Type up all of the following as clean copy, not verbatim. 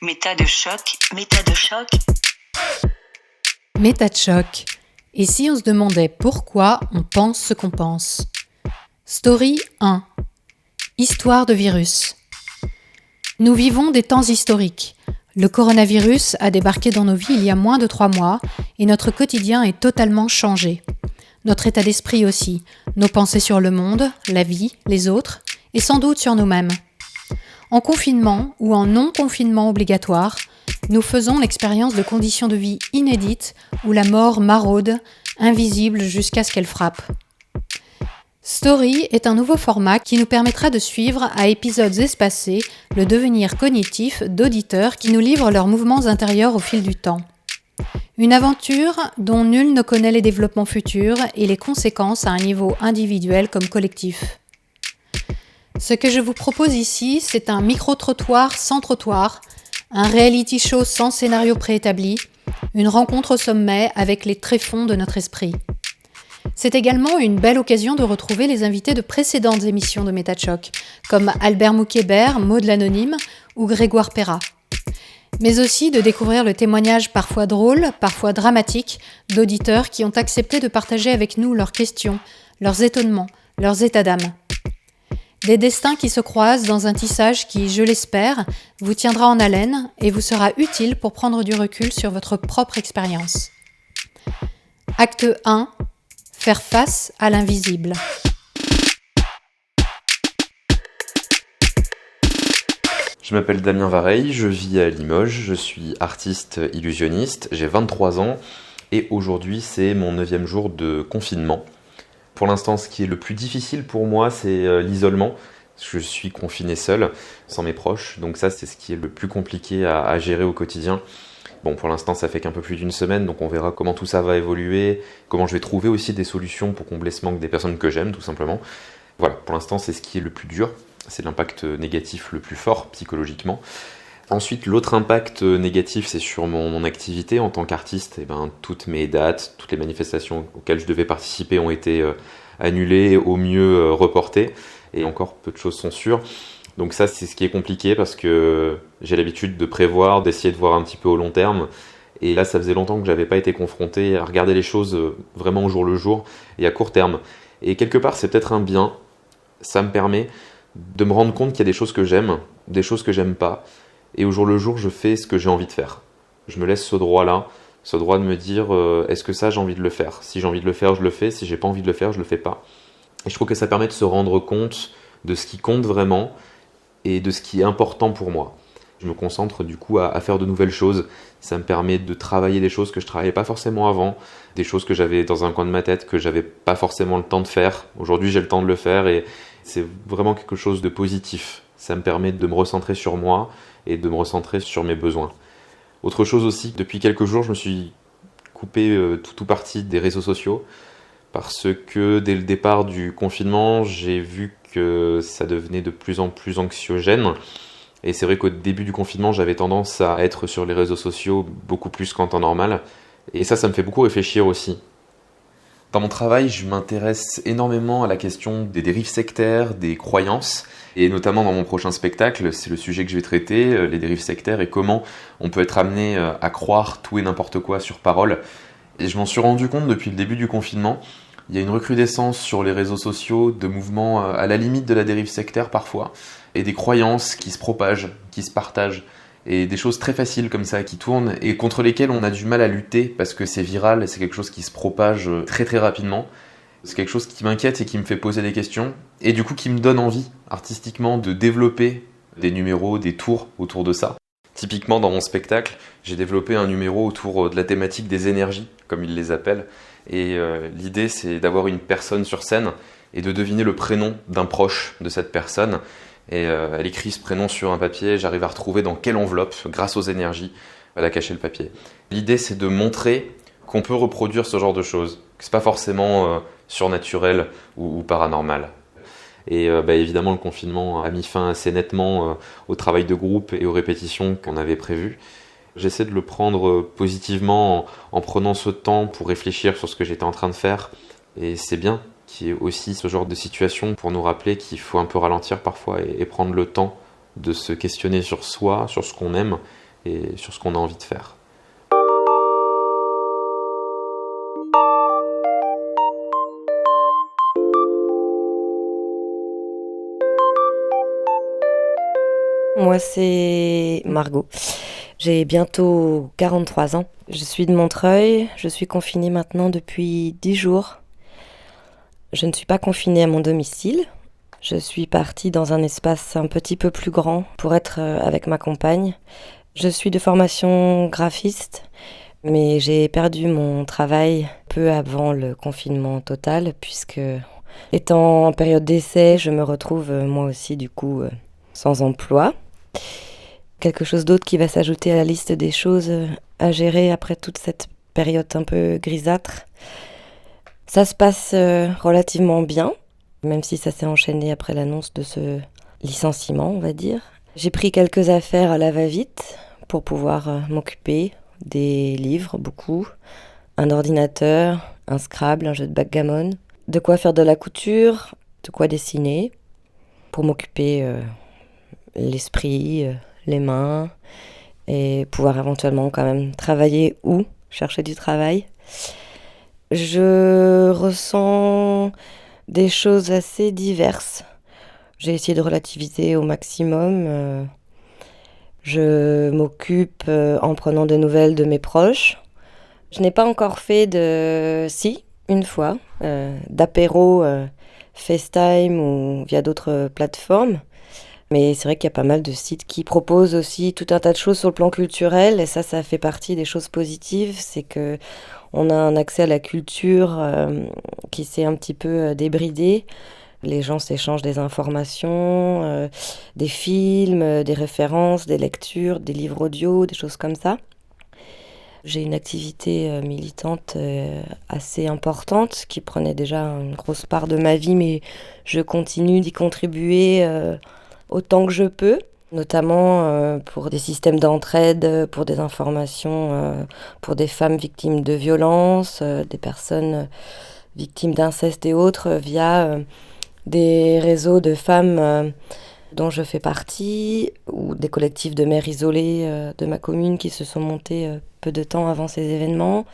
Méta de choc, méta de choc. Méta de choc. Et si on se demandait pourquoi on pense ce qu'on pense? Story 1. Histoire de virus. Nous vivons des temps historiques. Le coronavirus a débarqué dans nos vies il y a moins de 3 mois et notre quotidien est totalement changé. Notre état d'esprit aussi, nos pensées sur le monde, la vie, les autres et sans doute sur nous-mêmes. En confinement ou en non-confinement obligatoire, nous faisons l'expérience de conditions de vie inédites où la mort maraude, invisible jusqu'à ce qu'elle frappe. Story est un nouveau format qui nous permettra de suivre à épisodes espacés le devenir cognitif d'auditeurs qui nous livrent leurs mouvements intérieurs au fil du temps. Une aventure dont nul ne connaît les développements futurs et les conséquences à un niveau individuel comme collectif. Ce que je vous propose ici, c'est un micro-trottoir sans trottoir, un reality show sans scénario préétabli, une rencontre au sommet avec les tréfonds de notre esprit. C'est également une belle occasion de retrouver les invités de précédentes émissions de Méta de Choc, comme Albert Moukébert, Maud l'Anonyme ou Grégoire Perra. Mais aussi de découvrir le témoignage parfois drôle, parfois dramatique, d'auditeurs qui ont accepté de partager avec nous leurs questions, leurs étonnements, leurs états d'âme. Des destins qui se croisent dans un tissage qui, je l'espère, vous tiendra en haleine et vous sera utile pour prendre du recul sur votre propre expérience. Acte 1. Faire face à l'invisible. Je m'appelle Damien Vareille, je vis à Limoges, je suis artiste illusionniste, j'ai 23 ans et aujourd'hui c'est mon 9e jour de confinement. Pour l'instant, ce qui est le plus difficile pour moi, c'est l'isolement. Je suis confiné seul, sans mes proches, donc ça c'est ce qui est le plus compliqué à gérer au quotidien. Bon, pour l'instant, ça fait qu'un peu plus d'une semaine, donc on verra comment tout ça va évoluer, comment je vais trouver aussi des solutions pour combler ce manque des personnes que j'aime, tout simplement. Voilà, pour l'instant, c'est ce qui est le plus dur, c'est l'impact négatif le plus fort psychologiquement. Ensuite, l'autre impact négatif, c'est sur mon activité en tant qu'artiste. Toutes mes dates, toutes les manifestations auxquelles je devais participer ont été annulées, au mieux reportées, et encore peu de choses sont sûres. Donc ça, c'est ce qui est compliqué parce que j'ai l'habitude de prévoir, d'essayer de voir un petit peu au long terme. Et là, ça faisait longtemps que j'avais pas été confronté à regarder les choses vraiment au jour le jour et à court terme. Et quelque part, c'est peut-être un bien. Ça me permet de me rendre compte qu'il y a des choses que j'aime, des choses que j'aime pas. Et au jour le jour, je fais ce que j'ai envie de faire. Je me laisse ce droit-là, ce droit de me dire est-ce que ça, j'ai envie de le faire? Si j'ai envie de le faire, je le fais. Si j'ai pas envie de le faire, je le fais pas. Et je trouve que ça permet de se rendre compte de ce qui compte vraiment et de ce qui est important pour moi. Je me concentre du coup à faire de nouvelles choses. Ça me permet de travailler des choses que je travaillais pas forcément avant, des choses que j'avais dans un coin de ma tête que j'avais pas forcément le temps de faire. Aujourd'hui, j'ai le temps de le faire et c'est vraiment quelque chose de positif. Ça me permet de me recentrer sur moi et de me recentrer sur mes besoins. Autre chose aussi, depuis quelques jours, je me suis coupé tout parti des réseaux sociaux parce que dès le départ du confinement, j'ai vu que ça devenait de plus en plus anxiogène. Et c'est vrai qu'au début du confinement, j'avais tendance à être sur les réseaux sociaux beaucoup plus qu'en temps normal. Et ça me fait beaucoup réfléchir aussi. Dans mon travail, je m'intéresse énormément à la question des dérives sectaires, des croyances. Et notamment dans mon prochain spectacle, c'est le sujet que je vais traiter, les dérives sectaires et comment on peut être amené à croire tout et n'importe quoi sur parole. Et je m'en suis rendu compte depuis le début du confinement. Il y a une recrudescence sur les réseaux sociaux de mouvements à la limite de la dérive sectaire parfois, et des croyances qui se propagent, qui se partagent, et des choses très faciles comme ça qui tournent, et contre lesquelles on a du mal à lutter parce que c'est viral et c'est quelque chose qui se propage très très rapidement. C'est quelque chose qui m'inquiète et qui me fait poser des questions, et du coup qui me donne envie artistiquement de développer des numéros, des tours autour de ça. Typiquement dans mon spectacle, j'ai développé un numéro autour de la thématique des énergies, comme ils les appellent. Et l'idée, c'est d'avoir une personne sur scène et de deviner le prénom d'un proche de cette personne. Et elle écrit ce prénom sur un papier, j'arrive à retrouver dans quelle enveloppe, grâce aux énergies, elle a caché le papier. L'idée, c'est de montrer qu'on peut reproduire ce genre de choses, que c'est pas forcément surnaturel ou paranormal. Et évidemment, le confinement a mis fin assez nettement au travail de groupe et aux répétitions qu'on avait prévues. J'essaie de le prendre positivement en prenant ce temps pour réfléchir sur ce que j'étais en train de faire. Et c'est bien qu'il y ait aussi ce genre de situation pour nous rappeler qu'il faut un peu ralentir parfois et prendre le temps de se questionner sur soi, sur ce qu'on aime et sur ce qu'on a envie de faire. Moi, c'est Margot. J'ai bientôt 43 ans. Je suis de Montreuil. Je suis confinée maintenant depuis 10 jours. Je ne suis pas confinée à mon domicile. Je suis partie dans un espace un petit peu plus grand pour être avec ma compagne. Je suis de formation graphiste, mais j'ai perdu mon travail peu avant le confinement total, puisque étant en période d'essai, je me retrouve moi aussi du coup sans emploi. Quelque chose d'autre qui va s'ajouter à la liste des choses à gérer après toute cette période un peu grisâtre. Ça se passe relativement bien, même si ça s'est enchaîné après l'annonce de ce licenciement, on va dire. J'ai pris quelques affaires à la va-vite pour pouvoir m'occuper des livres, beaucoup, un ordinateur, un Scrabble, un jeu de backgammon, de quoi faire de la couture, de quoi dessiner, pour m'occuper l'esprit, les mains, et pouvoir éventuellement quand même travailler ou chercher du travail. Je ressens des choses assez diverses. J'ai essayé de relativiser au maximum. Je m'occupe en prenant des nouvelles de mes proches. Je n'ai pas encore fait une fois, d'apéro FaceTime ou via d'autres plateformes. Mais c'est vrai qu'il y a pas mal de sites qui proposent aussi tout un tas de choses sur le plan culturel. Et ça fait partie des choses positives. C'est que on a un accès à la culture qui s'est un petit peu débridé. Les gens s'échangent des informations, des films, des références, des lectures, des livres audio, des choses comme ça. J'ai une activité militante assez importante qui prenait déjà une grosse part de ma vie, mais je continue d'y contribuer autant que je peux, notamment pour des systèmes d'entraide, pour des informations, pour des femmes victimes de violences, des personnes victimes d'inceste et autres, via des réseaux de femmes dont je fais partie, ou des collectifs de mères isolées de ma commune qui se sont montés peu de temps avant ces événements.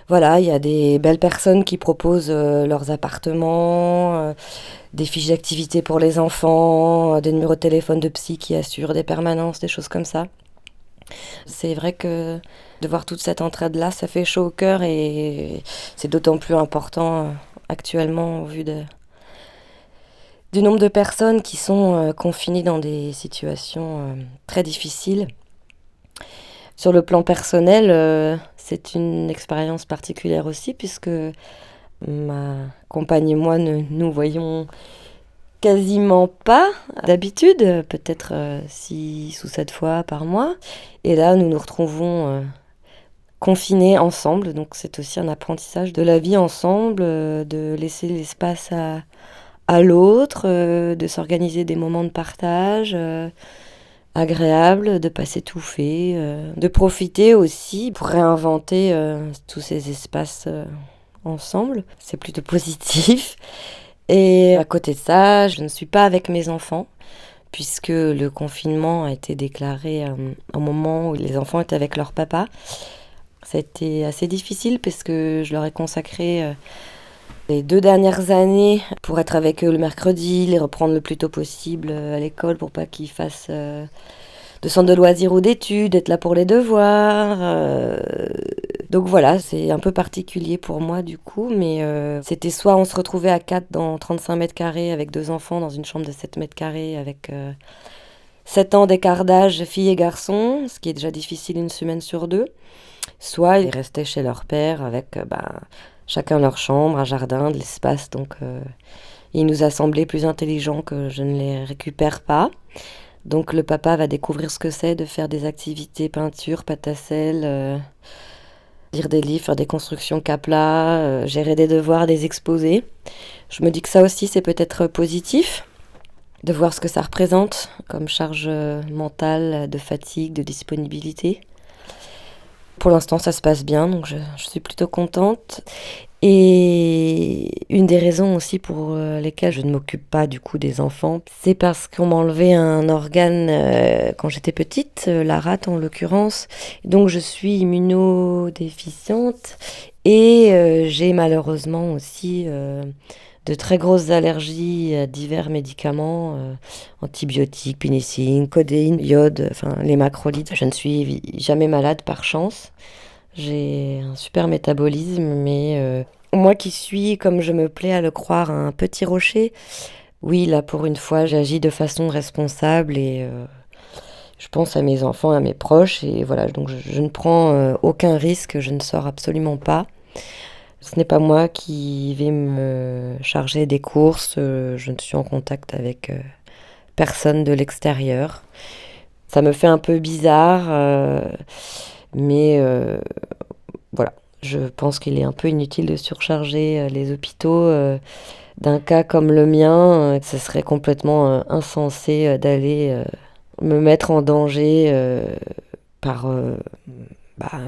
Voilà, il y a des belles personnes qui proposent leurs appartements, des fiches d'activité pour les enfants, des numéros de téléphone de psy qui assurent des permanences, des choses comme ça. C'est vrai que de voir toute cette entraide-là, ça fait chaud au cœur et c'est d'autant plus important actuellement au vu du nombre de personnes qui sont confinées dans des situations très difficiles. Sur le plan personnel, c'est une expérience particulière aussi puisque ma compagne et moi ne nous voyons quasiment pas d'habitude, peut-être 6 ou 7 fois par mois. Et là, nous nous retrouvons confinés ensemble, donc c'est aussi un apprentissage de la vie ensemble, de laisser l'espace à l'autre, de s'organiser des moments de partage agréables, de pas s'étouffer, de profiter aussi pour réinventer tous ces espaces ensemble. C'est plutôt positif. Et à côté de ça, je ne suis pas avec mes enfants, puisque le confinement a été déclaré à un moment où les enfants étaient avec leur papa. Ça a été assez difficile parce que je leur ai consacré les 2 dernières années pour être avec eux le mercredi, les reprendre le plus tôt possible à l'école pour pas qu'ils fassent de centre de loisirs ou d'études, être là pour les devoirs. Donc voilà, c'est un peu particulier pour moi du coup, mais c'était soit on se retrouvait à 4 dans 35 mètres carrés avec 2 enfants dans une chambre de 7 mètres carrés avec 7 ans d'écart d'âge, filles et garçons, ce qui est déjà difficile une semaine sur 2. Soit ils restaient chez leur père avec chacun leur chambre, un jardin, de l'espace. Donc il nous a semblé plus intelligent que je ne les récupère pas. Donc le papa va découvrir ce que c'est de faire des activités peinture, pâte à sel, lire des livres, faire des constructions Capla, gérer des devoirs, des exposés. Je me dis que ça aussi c'est peut-être positif, de voir ce que ça représente comme charge mentale, de fatigue, de disponibilité. Pour l'instant, ça se passe bien, donc je suis plutôt contente. Et une des raisons aussi pour lesquelles je ne m'occupe pas du coup des enfants, c'est parce qu'on m'a enlevé un organe quand j'étais petite, la rate en l'occurrence. Donc je suis immunodéficiente et j'ai malheureusement aussi de très grosses allergies à divers médicaments, antibiotiques, pénicilline, codéine, iode, enfin les macrolides. Je ne suis jamais malade par chance. J'ai un super métabolisme, mais moi qui suis, comme je me plais à le croire, un petit rocher, oui, là pour une fois, j'agis de façon responsable et je pense à mes enfants, à mes proches, et voilà, donc je ne prends aucun risque, je ne sors absolument pas. Ce n'est pas moi qui vais me charger des courses, je ne suis en contact avec personne de l'extérieur. Ça me fait un peu bizarre, mais voilà, je pense qu'il est un peu inutile de surcharger les hôpitaux d'un cas comme le mien. Ce serait complètement insensé d'aller me mettre en danger par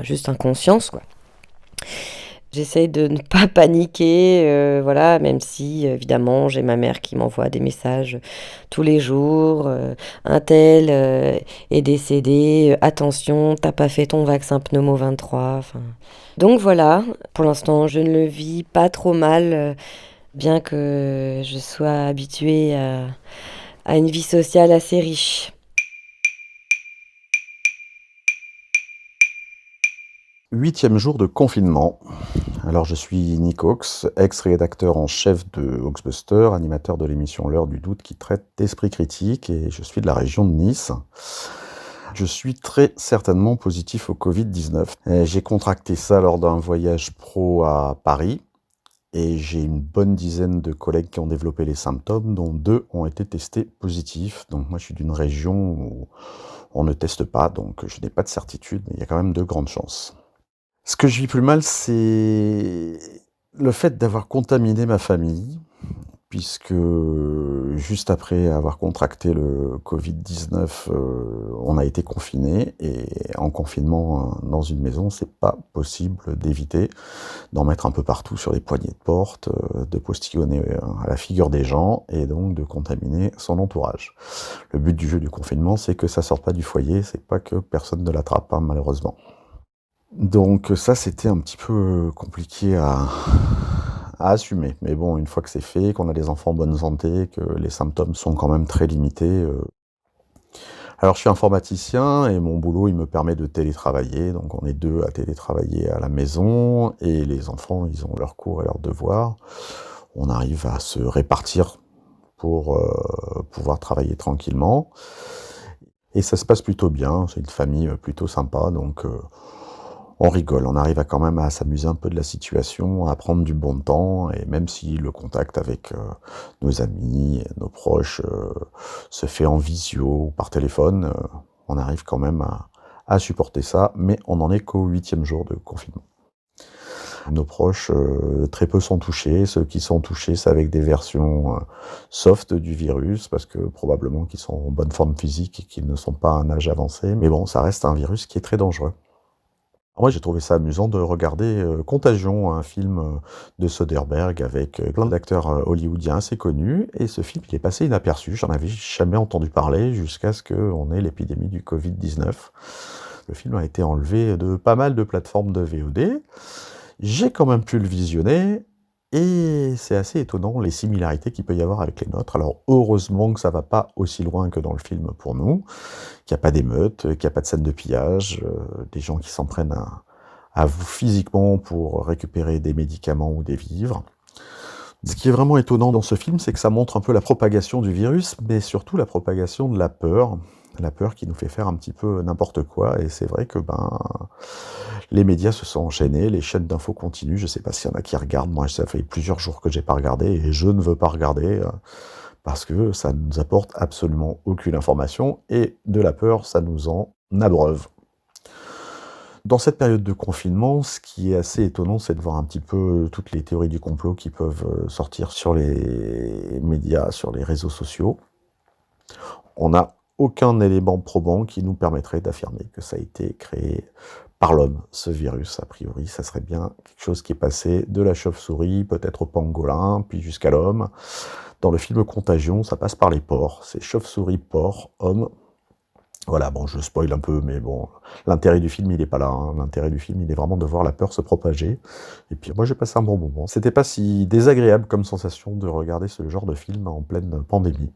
juste inconscience, quoi. J'essaye de ne pas paniquer, voilà, même si évidemment j'ai ma mère qui m'envoie des messages tous les jours. Un tel est décédé, attention, t'as pas fait ton vaccin pneumo 23. Enfin. Donc voilà, pour l'instant je ne le vis pas trop mal, bien que je sois habituée à une vie sociale assez riche. 8e jour de confinement. Alors je suis Nick Hawks, ex-rédacteur en chef de Hawksbuster, animateur de l'émission L'heure du doute qui traite d'esprit critique et je suis de la région de Nice. Je suis très certainement positif au Covid-19. J'ai contracté ça lors d'un voyage pro à Paris et j'ai une bonne dizaine de collègues qui ont développé les symptômes, dont 2 ont été testés positifs. Donc moi je suis d'une région où on ne teste pas, donc je n'ai pas de certitude, mais il y a quand même de grandes chances. Ce que je vis plus mal, c'est le fait d'avoir contaminé ma famille, puisque juste après avoir contracté le Covid-19, on a été confinés, et en confinement dans une maison, c'est pas possible d'éviter d'en mettre un peu partout sur les poignées de porte, de postillonner à la figure des gens, et donc de contaminer son entourage. Le but du jeu du confinement, c'est que ça sorte pas du foyer, c'est pas que personne ne l'attrape, hein, malheureusement. Donc ça, c'était un petit peu compliqué à assumer. Mais bon, une fois que c'est fait, qu'on a des enfants en bonne santé, que les symptômes sont quand même très limités. Alors je suis informaticien et mon boulot, il me permet de télétravailler. Donc on est 2 à télétravailler à la maison et les enfants, ils ont leurs cours et leurs devoirs. On arrive à se répartir pour pouvoir travailler tranquillement. Et ça se passe plutôt bien, c'est une famille plutôt sympa, donc on rigole, on arrive quand même à s'amuser un peu de la situation, à prendre du bon temps, et même si le contact avec nos amis, nos proches se fait en visio ou par téléphone, on arrive quand même à supporter ça, mais on n'en est qu'au 8e jour de confinement. Nos proches, très peu sont touchés. Ceux qui sont touchés, c'est avec des versions soft du virus, parce que probablement qu'ils sont en bonne forme physique et qu'ils ne sont pas à un âge avancé. Mais bon, ça reste un virus qui est très dangereux. Moi, j'ai trouvé ça amusant de regarder Contagion, un film de Soderbergh avec plein d'acteurs hollywoodiens assez connus. Et ce film, il est passé inaperçu. J'en avais jamais entendu parler jusqu'à ce qu'on ait l'épidémie du Covid-19. Le film a été enlevé de pas mal de plateformes de VOD. J'ai quand même pu le visionner, et c'est assez étonnant les similarités qu'il peut y avoir avec les nôtres. Alors heureusement que ça va pas aussi loin que dans le film pour nous, qu'il n'y a pas d'émeutes, qu'il n'y a pas de scène de pillage, des gens qui s'en prennent à vous physiquement pour récupérer des médicaments ou des vivres. Ce qui est vraiment étonnant dans ce film, c'est que ça montre un peu la propagation du virus, mais surtout la propagation de la peur qui nous fait faire un petit peu n'importe quoi, et c'est vrai que les médias se sont enchaînés, les chaînes d'infos continuent, je sais pas s'il y en a qui regardent, moi ça fait plusieurs jours que j'ai pas regardé, et je ne veux pas regarder, parce que ça ne nous apporte absolument aucune information, et de la peur, ça nous en abreuve. Dans cette période de confinement, ce qui est assez étonnant, c'est de voir un petit peu toutes les théories du complot qui peuvent sortir sur les médias, sur les réseaux sociaux. On n'a aucun élément probant qui nous permettrait d'affirmer que ça a été créé par l'homme, ce virus. A priori, ça serait bien quelque chose qui est passé de la chauve-souris, peut-être au pangolin, puis jusqu'à l'homme. Dans le film Contagion, ça passe par les porcs. C'est chauve-souris, porc, homme. Voilà, bon, je spoil un peu, mais bon, l'intérêt du film, il est pas là. Hein. L'intérêt du film, il est vraiment de voir la peur se propager. Et puis, moi, j'ai passé un bon moment. C'était pas si désagréable comme sensation de regarder ce genre de film en pleine pandémie.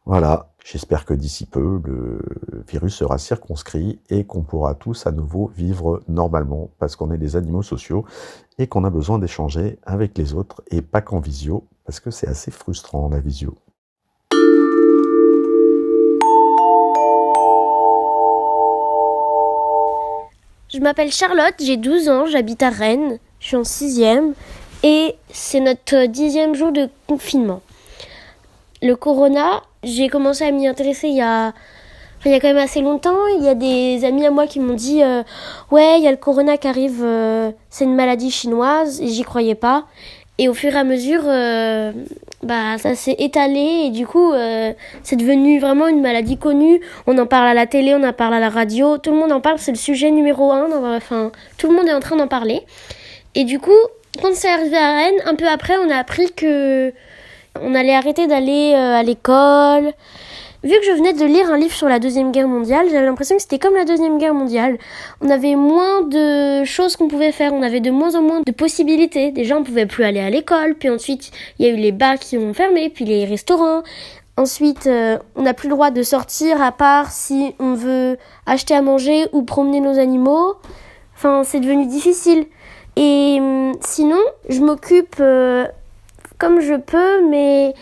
Voilà, j'espère que d'ici peu, le virus sera circonscrit et qu'on pourra tous à nouveau vivre normalement, parce qu'on est des animaux sociaux et qu'on a besoin d'échanger avec les autres et pas qu'en visio, parce que c'est assez frustrant la visio. Je m'appelle Charlotte, j'ai 12 ans, j'habite à Rennes, je suis en 6e et c'est notre 10e jour de confinement. Le corona, j'ai commencé à m'y intéresser il y a quand même assez longtemps. Il y a des amis à moi qui m'ont dit ouais, il y a le corona qui arrive, c'est une maladie chinoise, et j'y croyais pas. Et au fur et à mesure, ça s'est étalé et du coup, c'est devenu vraiment une maladie connue. On en parle à la télé, on en parle à la radio, tout le monde en parle, c'est le sujet numéro 1. Tout le monde est en train d'en parler. Et du coup, quand c'est arrivé à Rennes, un peu après, on a appris que on allait arrêter d'aller à l'école. Vu que je venais de lire un livre sur la Deuxième Guerre mondiale, j'avais l'impression que c'était comme la Deuxième Guerre mondiale. On avait moins de choses qu'on pouvait faire, on avait de moins en moins de possibilités. Déjà, on pouvait plus aller à l'école, puis ensuite, il y a eu les bars qui ont fermé, puis les restaurants. Ensuite, on n'a plus le droit de sortir à part si on veut acheter à manger ou promener nos animaux. Enfin, c'est devenu difficile. Et sinon, je m'occupe comme je peux, mais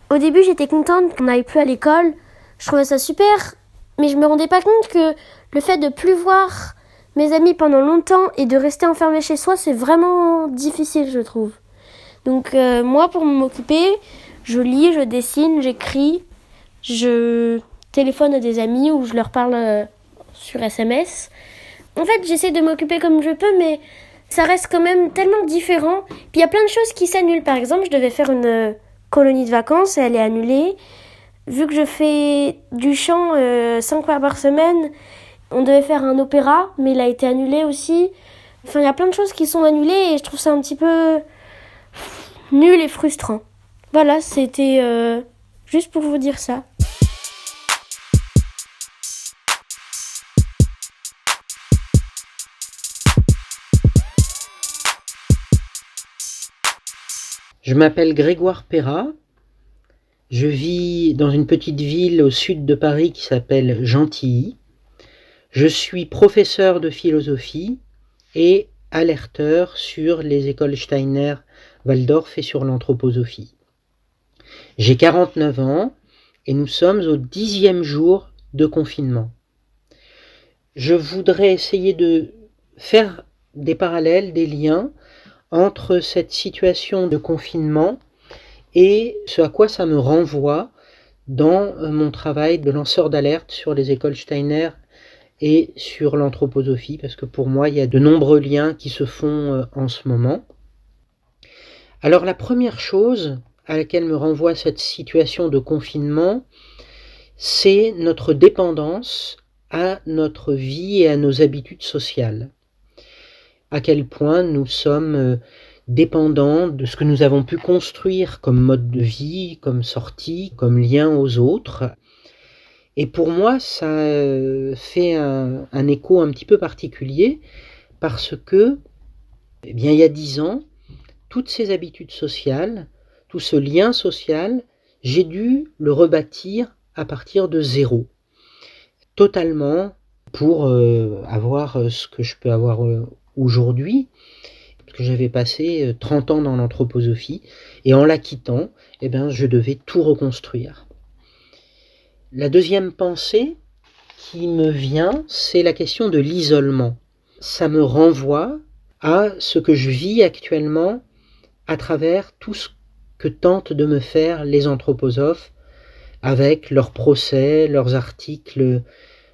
au début, j'étais contente qu'on n'aille plus à l'école. Je trouvais ça super, mais je me rendais pas compte que le fait de plus voir mes amis pendant longtemps et de rester enfermé chez soi, c'est vraiment difficile, je trouve. Donc moi, pour m'occuper, je lis, je dessine, j'écris, je téléphone à des amis ou je leur parle sur SMS. En fait, j'essaie de m'occuper comme je peux, mais ça reste quand même tellement différent. Puis il y a plein de choses qui s'annulent. Par exemple, je devais faire une colonie de vacances et elle est annulée. Vu que je fais du chant 5 fois par semaine, on devait faire un opéra, mais il a été annulé aussi. Enfin, il y a plein de choses qui sont annulées et je trouve ça un petit peu nul et frustrant. Voilà, c'était juste pour vous dire ça. Je m'appelle Grégoire Perrat. Je vis dans une petite ville au sud de Paris qui s'appelle Gentilly. Je suis professeur de philosophie et alerteur sur les écoles Steiner, Waldorf et sur l'anthroposophie. J'ai 49 ans et nous sommes au 10e jour de confinement. Je voudrais essayer de faire des parallèles, des liens entre cette situation de confinement et ce à quoi ça me renvoie dans mon travail de lanceur d'alerte sur les écoles Steiner et sur l'anthroposophie, parce que pour moi, il y a de nombreux liens qui se font en ce moment. Alors la première chose à laquelle me renvoie cette situation de confinement, c'est notre dépendance à notre vie et à nos habitudes sociales. À quel point nous sommes dépendants de ce que nous avons pu construire comme mode de vie, comme sortie, comme lien aux autres. Et pour moi, ça fait un écho un petit peu particulier parce que, il y a 10 ans, toutes ces habitudes sociales, tout ce lien social, j'ai dû le rebâtir à partir de zéro. Totalement pour avoir ce que je peux avoir aujourd'hui, parce que j'avais passé 30 ans dans l'anthroposophie, et en la quittant, je devais tout reconstruire. La deuxième pensée qui me vient, c'est la question de l'isolement. Ça me renvoie à ce que je vis actuellement à travers tout ce que tentent de me faire les anthroposophes avec leurs procès, leurs articles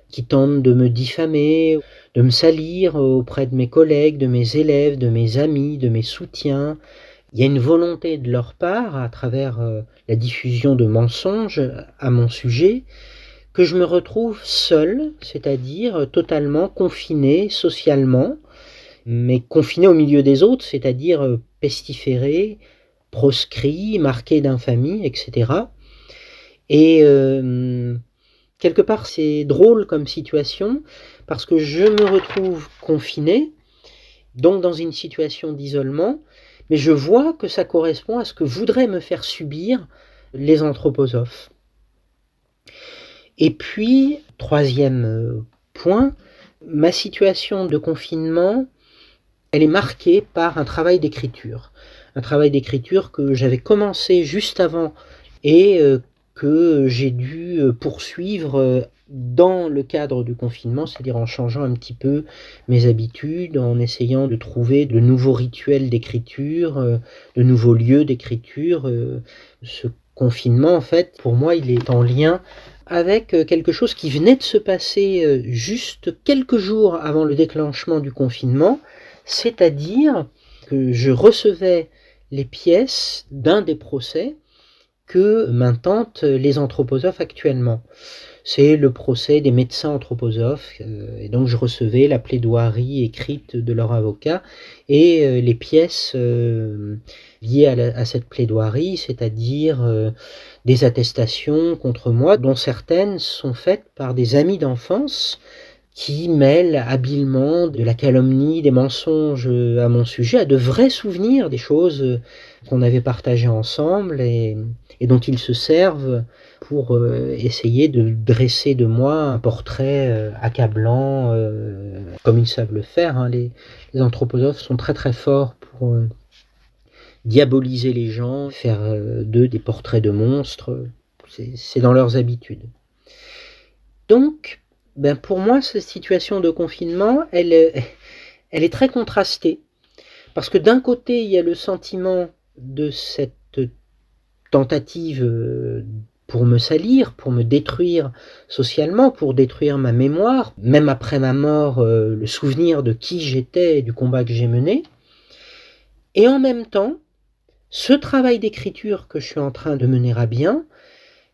qui tentent de me diffamer, de me salir auprès de mes collègues, de mes élèves, de mes amis, de mes soutiens. Il y a une volonté de leur part, à travers la diffusion de mensonges à mon sujet, que je me retrouve seul, c'est-à-dire totalement confiné socialement, mais confiné au milieu des autres, c'est-à-dire pestiféré, proscrit, marqué d'infamie, etc. Et quelque part, c'est drôle comme situation, parce que je me retrouve confiné, donc dans une situation d'isolement, mais je vois que ça correspond à ce que voudraient me faire subir les anthroposophes. Et puis, troisième point, ma situation de confinement, elle est marquée par un travail d'écriture. Un travail d'écriture que j'avais commencé juste avant et que j'ai dû poursuivre dans le cadre du confinement, c'est-à-dire en changeant un petit peu mes habitudes, en essayant de trouver de nouveaux rituels d'écriture, de nouveaux lieux d'écriture. Ce confinement, en fait, pour moi, il est en lien avec quelque chose qui venait de se passer juste quelques jours avant le déclenchement du confinement, c'est-à-dire que je recevais les pièces d'un des procès que m'intentent les anthroposophes actuellement. C'est le procès des médecins anthroposophes, et donc je recevais la plaidoirie écrite de leur avocat et les pièces liées à cette plaidoirie, c'est-à-dire des attestations contre moi, dont certaines sont faites par des amis d'enfance qui mêlent habilement de la calomnie, des mensonges à mon sujet, à de vrais souvenirs, des choses qu'on avait partagées ensemble et dont ils se servent pour essayer de dresser de moi un portrait accablant, comme ils savent le faire. Hein. Les anthroposophes sont très très forts pour diaboliser les gens, faire d'eux des portraits de monstres. C'est dans leurs habitudes. Donc, pour moi, cette situation de confinement, elle est très contrastée. Parce que d'un côté, il y a le sentiment de cette tentative pour me salir, pour me détruire socialement, pour détruire ma mémoire, même après ma mort, le souvenir de qui j'étais et du combat que j'ai mené. Et en même temps, ce travail d'écriture que je suis en train de mener à bien,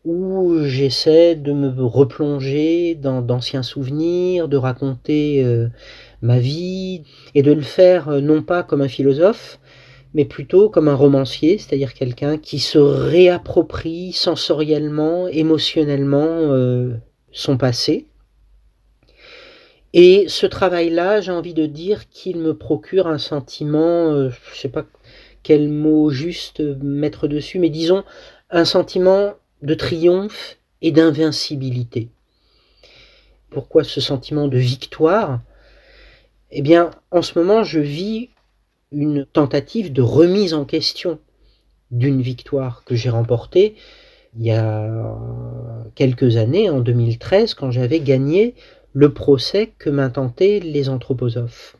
où j'essaie de me replonger dans d'anciens souvenirs, de raconter ma vie, et de le faire non pas comme un philosophe, mais plutôt comme un romancier, c'est-à-dire quelqu'un qui se réapproprie sensoriellement, émotionnellement son passé. Et ce travail-là, j'ai envie de dire qu'il me procure un sentiment, je ne sais pas quel mot juste mettre dessus, mais disons un sentiment de triomphe et d'invincibilité. Pourquoi ce sentiment de victoire ? Eh bien, en ce moment, je vis une tentative de remise en question d'une victoire que j'ai remportée il y a quelques années, en 2013, quand j'avais gagné le procès que m'intentaient les anthroposophes.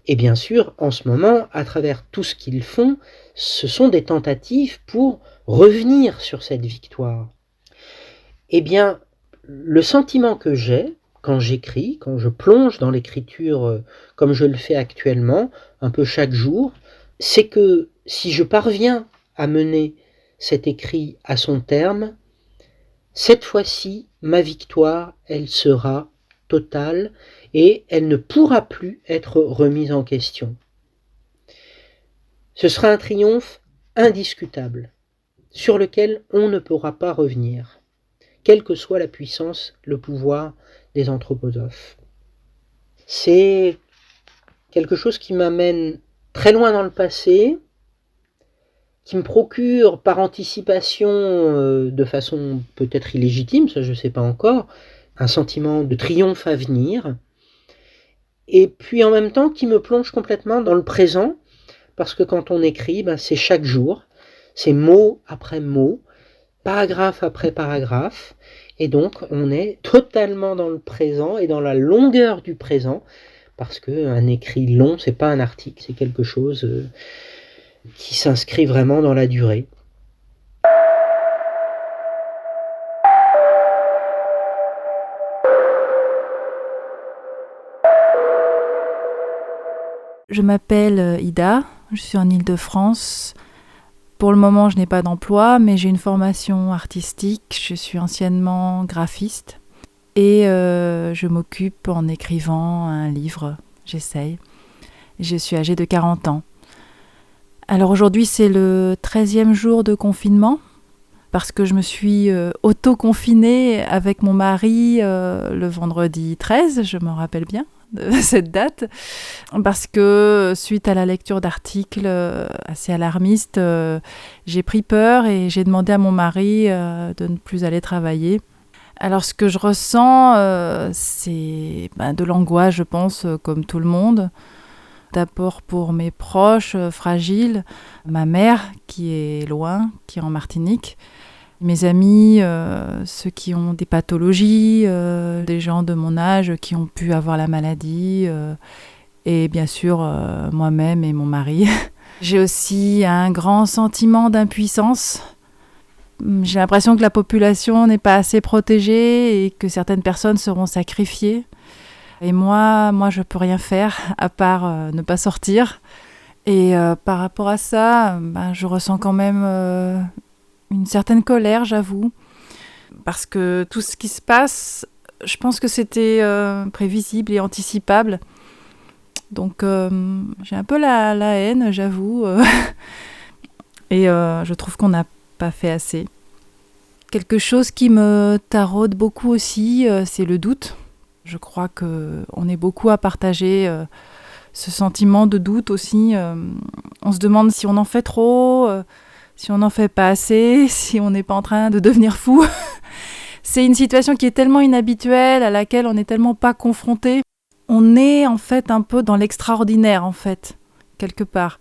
Et bien sûr, en ce moment, à travers tout ce qu'ils font, ce sont des tentatives pour revenir sur cette victoire. Eh bien, le sentiment que j'ai quand j'écris, quand je plonge dans l'écriture comme je le fais actuellement, un peu chaque jour, c'est que si je parviens à mener cet écrit à son terme, cette fois-ci, ma victoire, elle sera totale et elle ne pourra plus être remise en question. Ce sera un triomphe indiscutable, sur lequel on ne pourra pas revenir, quelle que soit la puissance, le pouvoir des anthroposophes. C'est quelque chose qui m'amène très loin dans le passé, qui me procure par anticipation, de façon peut-être illégitime, ça je ne sais pas encore, un sentiment de triomphe à venir, et puis en même temps qui me plonge complètement dans le présent, parce que quand on écrit, c'est chaque jour, c'est mot après mot, paragraphe après paragraphe, et donc on est totalement dans le présent et dans la longueur du présent, parce qu'un écrit long, c'est pas un article, c'est quelque chose qui s'inscrit vraiment dans la durée. Je m'appelle Ida, je suis en Île-de-France. Pour le moment, je n'ai pas d'emploi, mais j'ai une formation artistique. Je suis anciennement graphiste et je m'occupe en écrivant un livre. J'essaye. Je suis âgée de 40 ans. Alors aujourd'hui, c'est le 13e jour de confinement parce que je me suis auto-confinée avec mon mari le vendredi 13, je m'en rappelle bien de cette date, parce que suite à la lecture d'articles assez alarmistes, j'ai pris peur et j'ai demandé à mon mari de ne plus aller travailler. Alors ce que je ressens, c'est de l'angoisse, je pense, comme tout le monde. D'abord pour mes proches fragiles, ma mère qui est loin, qui est en Martinique, mes amis, ceux qui ont des pathologies, des gens de mon âge qui ont pu avoir la maladie, et bien sûr moi-même et mon mari. J'ai aussi un grand sentiment d'impuissance. J'ai l'impression que la population n'est pas assez protégée et que certaines personnes seront sacrifiées. Et moi, je peux rien faire à part ne pas sortir. Et par rapport à ça, je ressens quand même une certaine colère, j'avoue. Parce que tout ce qui se passe, je pense que c'était prévisible et anticipable. Donc j'ai un peu la haine, j'avoue. Et je trouve qu'on n'a pas fait assez. Quelque chose qui me taraude beaucoup aussi, c'est le doute. Je crois qu'on est beaucoup à partager ce sentiment de doute aussi. On se demande si on en fait trop, si on n'en fait pas assez, si on n'est pas en train de devenir fou. C'est une situation qui est tellement inhabituelle, à laquelle on n'est tellement pas confronté. On est en fait un peu dans l'extraordinaire, en fait, quelque part.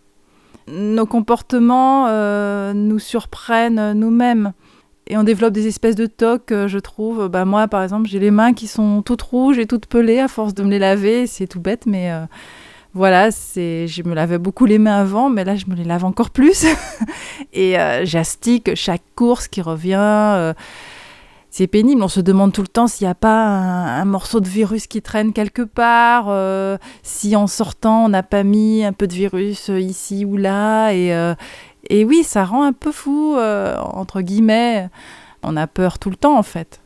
Nos comportements nous surprennent nous-mêmes. Et on développe des espèces de tocs, je trouve. Moi, par exemple, j'ai les mains qui sont toutes rouges et toutes pelées à force de me les laver. C'est tout bête, mais voilà, je me lavais beaucoup les mains avant, mais là, je me les lave encore plus. Et j'astique chaque course qui revient. C'est pénible. On se demande tout le temps s'il n'y a pas un morceau de virus qui traîne quelque part, si en sortant, on n'a pas mis un peu de virus ici ou là. Et oui, ça rend un peu fou, entre guillemets. On a peur tout le temps, en fait.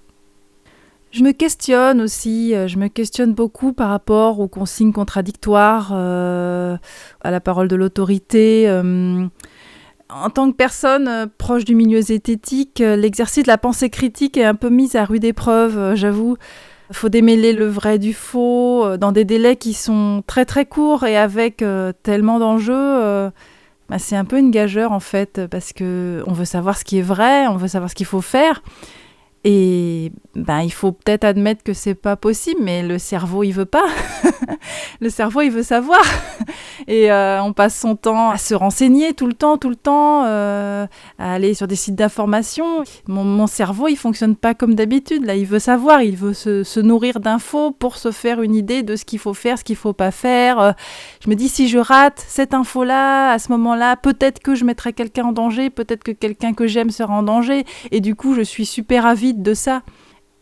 Je me questionne aussi, je me questionne beaucoup par rapport aux consignes contradictoires, à la parole de l'autorité. En tant que personne proche du milieu zététique, l'exercice de la pensée critique est un peu mis à rude épreuve, j'avoue. Il faut démêler le vrai du faux dans des délais qui sont très très courts et avec tellement d'enjeux. C'est un peu une gageure en fait, parce qu'on veut savoir ce qui est vrai, on veut savoir ce qu'il faut faire. Et il faut peut-être admettre que c'est pas possible, mais le cerveau, il veut pas. Le cerveau, il veut savoir. Et on passe son temps à se renseigner tout le temps, à aller sur des sites d'information. Mon cerveau, il fonctionne pas comme d'habitude. Là, il veut savoir, il veut se nourrir d'infos pour se faire une idée de ce qu'il faut faire, ce qu'il faut pas faire. Je me dis, si je rate cette info-là, à ce moment-là, peut-être que je mettrai quelqu'un en danger, peut-être que quelqu'un que j'aime sera en danger. Et du coup, je suis super avide de ça.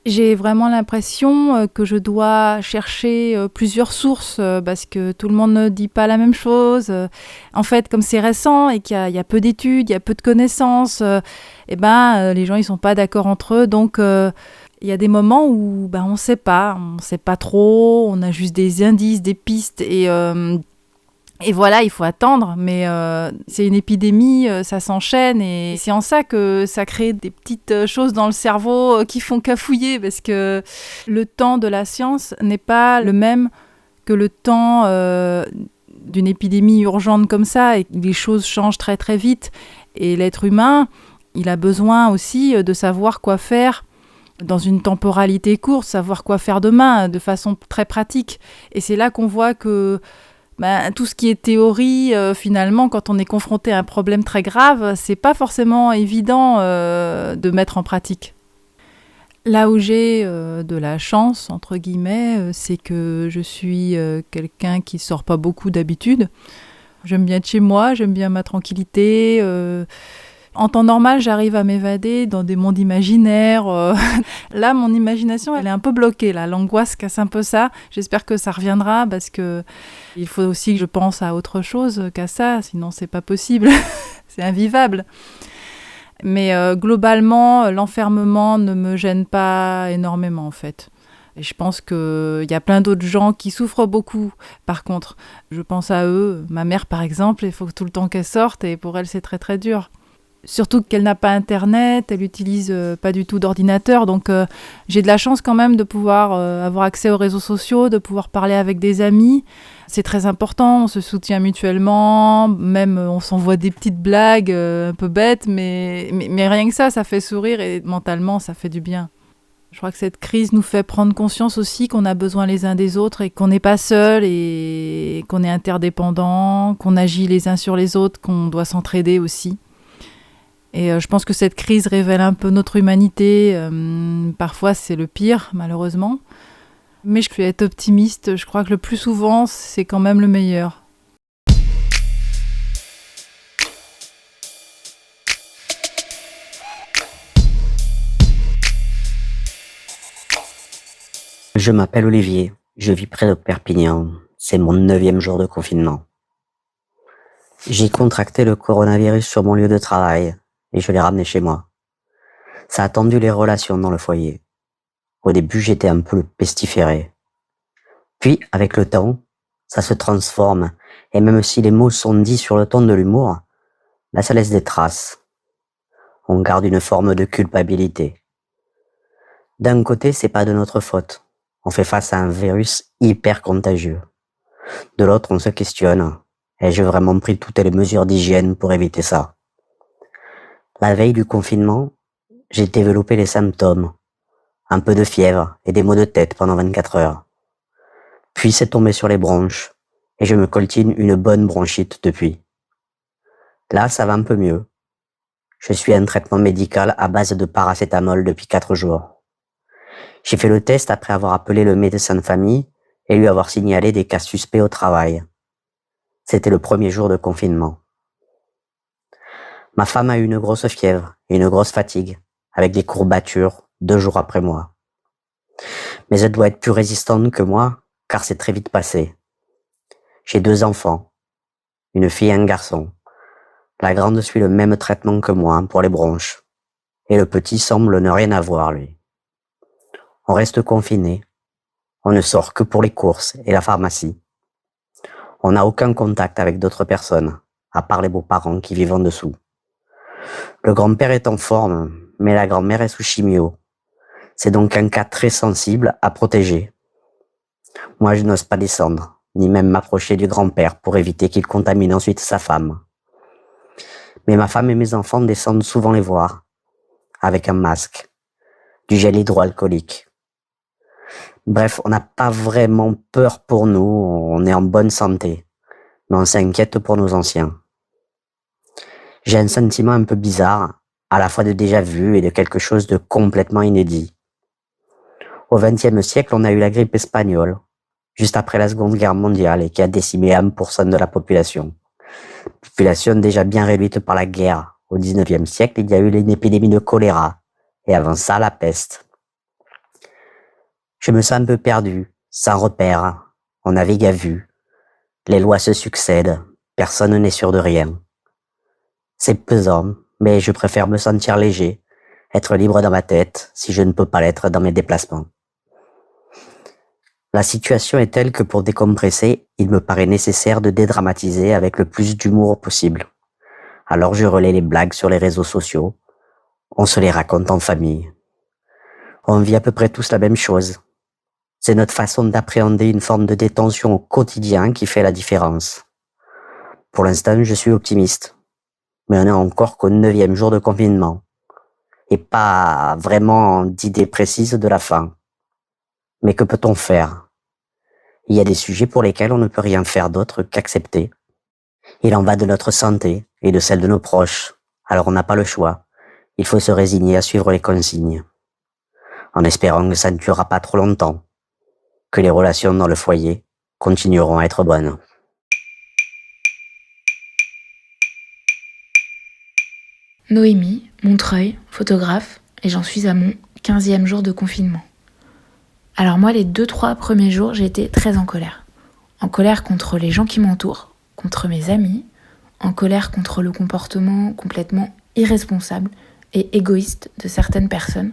J'ai vraiment l'impression que je dois chercher plusieurs sources parce que tout le monde ne dit pas la même chose. En fait, comme c'est récent et qu'il y a peu d'études, il y a peu de connaissances, les gens ils sont pas d'accord entre eux. Donc il y a des moments où on sait pas trop, on a juste des indices, des pistes et voilà, il faut attendre, mais c'est une épidémie, ça s'enchaîne et c'est en ça que ça crée des petites choses dans le cerveau qui font cafouiller parce que le temps de la science n'est pas le même que le temps d'une épidémie urgente comme ça et les choses changent très très vite. Et l'être humain, il a besoin aussi de savoir quoi faire dans une temporalité courte, savoir quoi faire demain de façon très pratique. Et c'est là qu'on voit que tout ce qui est théorie, finalement, quand on est confronté à un problème très grave, c'est pas forcément évident de mettre en pratique. Là où j'ai de la chance, entre guillemets, c'est que je suis quelqu'un qui sort pas beaucoup d'habitude. J'aime bien être chez moi, j'aime bien ma tranquillité. En temps normal, j'arrive à m'évader dans des mondes imaginaires. Là, mon imagination, elle est un peu bloquée. Là. L'angoisse casse un peu ça. J'espère que ça reviendra parce que il faut aussi que je pense à autre chose qu'à ça. Sinon, c'est pas possible. C'est invivable. Mais globalement, l'enfermement ne me gêne pas énormément, en fait. Et je pense qu'il y a plein d'autres gens qui souffrent beaucoup. Par contre, je pense à eux. Ma mère, par exemple, il faut tout le temps qu'elle sorte et pour elle, c'est très, très dur. Surtout qu'elle n'a pas Internet, elle n'utilise pas du tout d'ordinateur. Donc, j'ai de la chance quand même de pouvoir avoir accès aux réseaux sociaux, de pouvoir parler avec des amis. C'est très important, on se soutient mutuellement, même on s'envoie des petites blagues un peu bêtes, mais rien que ça fait sourire et mentalement, ça fait du bien. Je crois que cette crise nous fait prendre conscience aussi qu'on a besoin les uns des autres et qu'on n'est pas seul et qu'on est interdépendants, qu'on agit les uns sur les autres, qu'on doit s'entraider aussi. Et je pense que cette crise révèle un peu notre humanité. Parfois, c'est le pire, malheureusement. Mais je vais être optimiste. Je crois que le plus souvent, c'est quand même le meilleur. Je m'appelle Olivier. Je vis près de Perpignan. C'est mon 9e jour de confinement. J'ai contracté le coronavirus sur mon lieu de travail et je l'ai ramené chez moi. Ça a tendu les relations dans le foyer. Au début, j'étais un peu le pestiféré. Puis, avec le temps, ça se transforme et même si les mots sont dits sur le ton de l'humour, là, ça laisse des traces. On garde une forme de culpabilité. D'un côté, c'est pas de notre faute. On fait face à un virus hyper contagieux. De l'autre, on se questionne. Ai-je vraiment pris toutes les mesures d'hygiène pour éviter ça? La veille du confinement, j'ai développé les symptômes. Un peu de fièvre et des maux de tête pendant 24 heures. Puis c'est tombé sur les bronches et je me coltine une bonne bronchite depuis. Là, ça va un peu mieux. Je suis à un traitement médical à base de paracétamol depuis 4 jours. J'ai fait le test après avoir appelé le médecin de famille et lui avoir signalé des cas suspects au travail. C'était le premier jour de confinement. Ma femme a eu une grosse fièvre et une grosse fatigue, avec des courbatures 2 jours après moi. Mais elle doit être plus résistante que moi, car c'est très vite passé. J'ai 2 enfants, une fille et un garçon. La grande suit le même traitement que moi pour les bronches, et le petit semble ne rien avoir, lui. On reste confiné. On ne sort que pour les courses et la pharmacie. On n'a aucun contact avec d'autres personnes, à part les beaux-parents qui vivent en dessous. Le grand-père est en forme, mais la grand-mère est sous chimio. C'est donc un cas très sensible à protéger. Moi, je n'ose pas descendre, ni même m'approcher du grand-père pour éviter qu'il contamine ensuite sa femme. Mais ma femme et mes enfants descendent souvent les voir, avec un masque, du gel hydroalcoolique. Bref, on n'a pas vraiment peur pour nous, on est en bonne santé, mais on s'inquiète pour nos anciens. J'ai un sentiment un peu bizarre, à la fois de déjà-vu et de quelque chose de complètement inédit. Au XXe siècle, on a eu la grippe espagnole, juste après la Seconde Guerre mondiale et qui a décimé 1% de la population. Population déjà bien réduite par la guerre. Au XIXe siècle, il y a eu une épidémie de choléra, et avant ça, la peste. Je me sens un peu perdu, sans repère, on navigue à vue. Les lois se succèdent, personne n'est sûr de rien. C'est pesant, mais je préfère me sentir léger, être libre dans ma tête, si je ne peux pas l'être dans mes déplacements. La situation est telle que pour décompresser, il me paraît nécessaire de dédramatiser avec le plus d'humour possible. Alors je relaie les blagues sur les réseaux sociaux, on se les raconte en famille. On vit à peu près tous la même chose. C'est notre façon d'appréhender une forme de détention au quotidien qui fait la différence. Pour l'instant, je suis optimiste. Mais on est encore qu'au 9e jour de confinement. Et pas vraiment d'idée précise de la fin. Mais que peut-on faire? Il y a des sujets pour lesquels on ne peut rien faire d'autre qu'accepter. Il en va de notre santé et de celle de nos proches. Alors on n'a pas le choix. Il faut se résigner à suivre les consignes. En espérant que ça ne durera pas trop longtemps. Que les relations dans le foyer continueront à être bonnes. Noémie, Montreuil, photographe, et j'en suis à mon 15e jour de confinement. Alors moi, les 2-3 premiers jours, j'ai été très en colère. En colère contre les gens qui m'entourent, contre mes amis, en colère contre le comportement complètement irresponsable et égoïste de certaines personnes.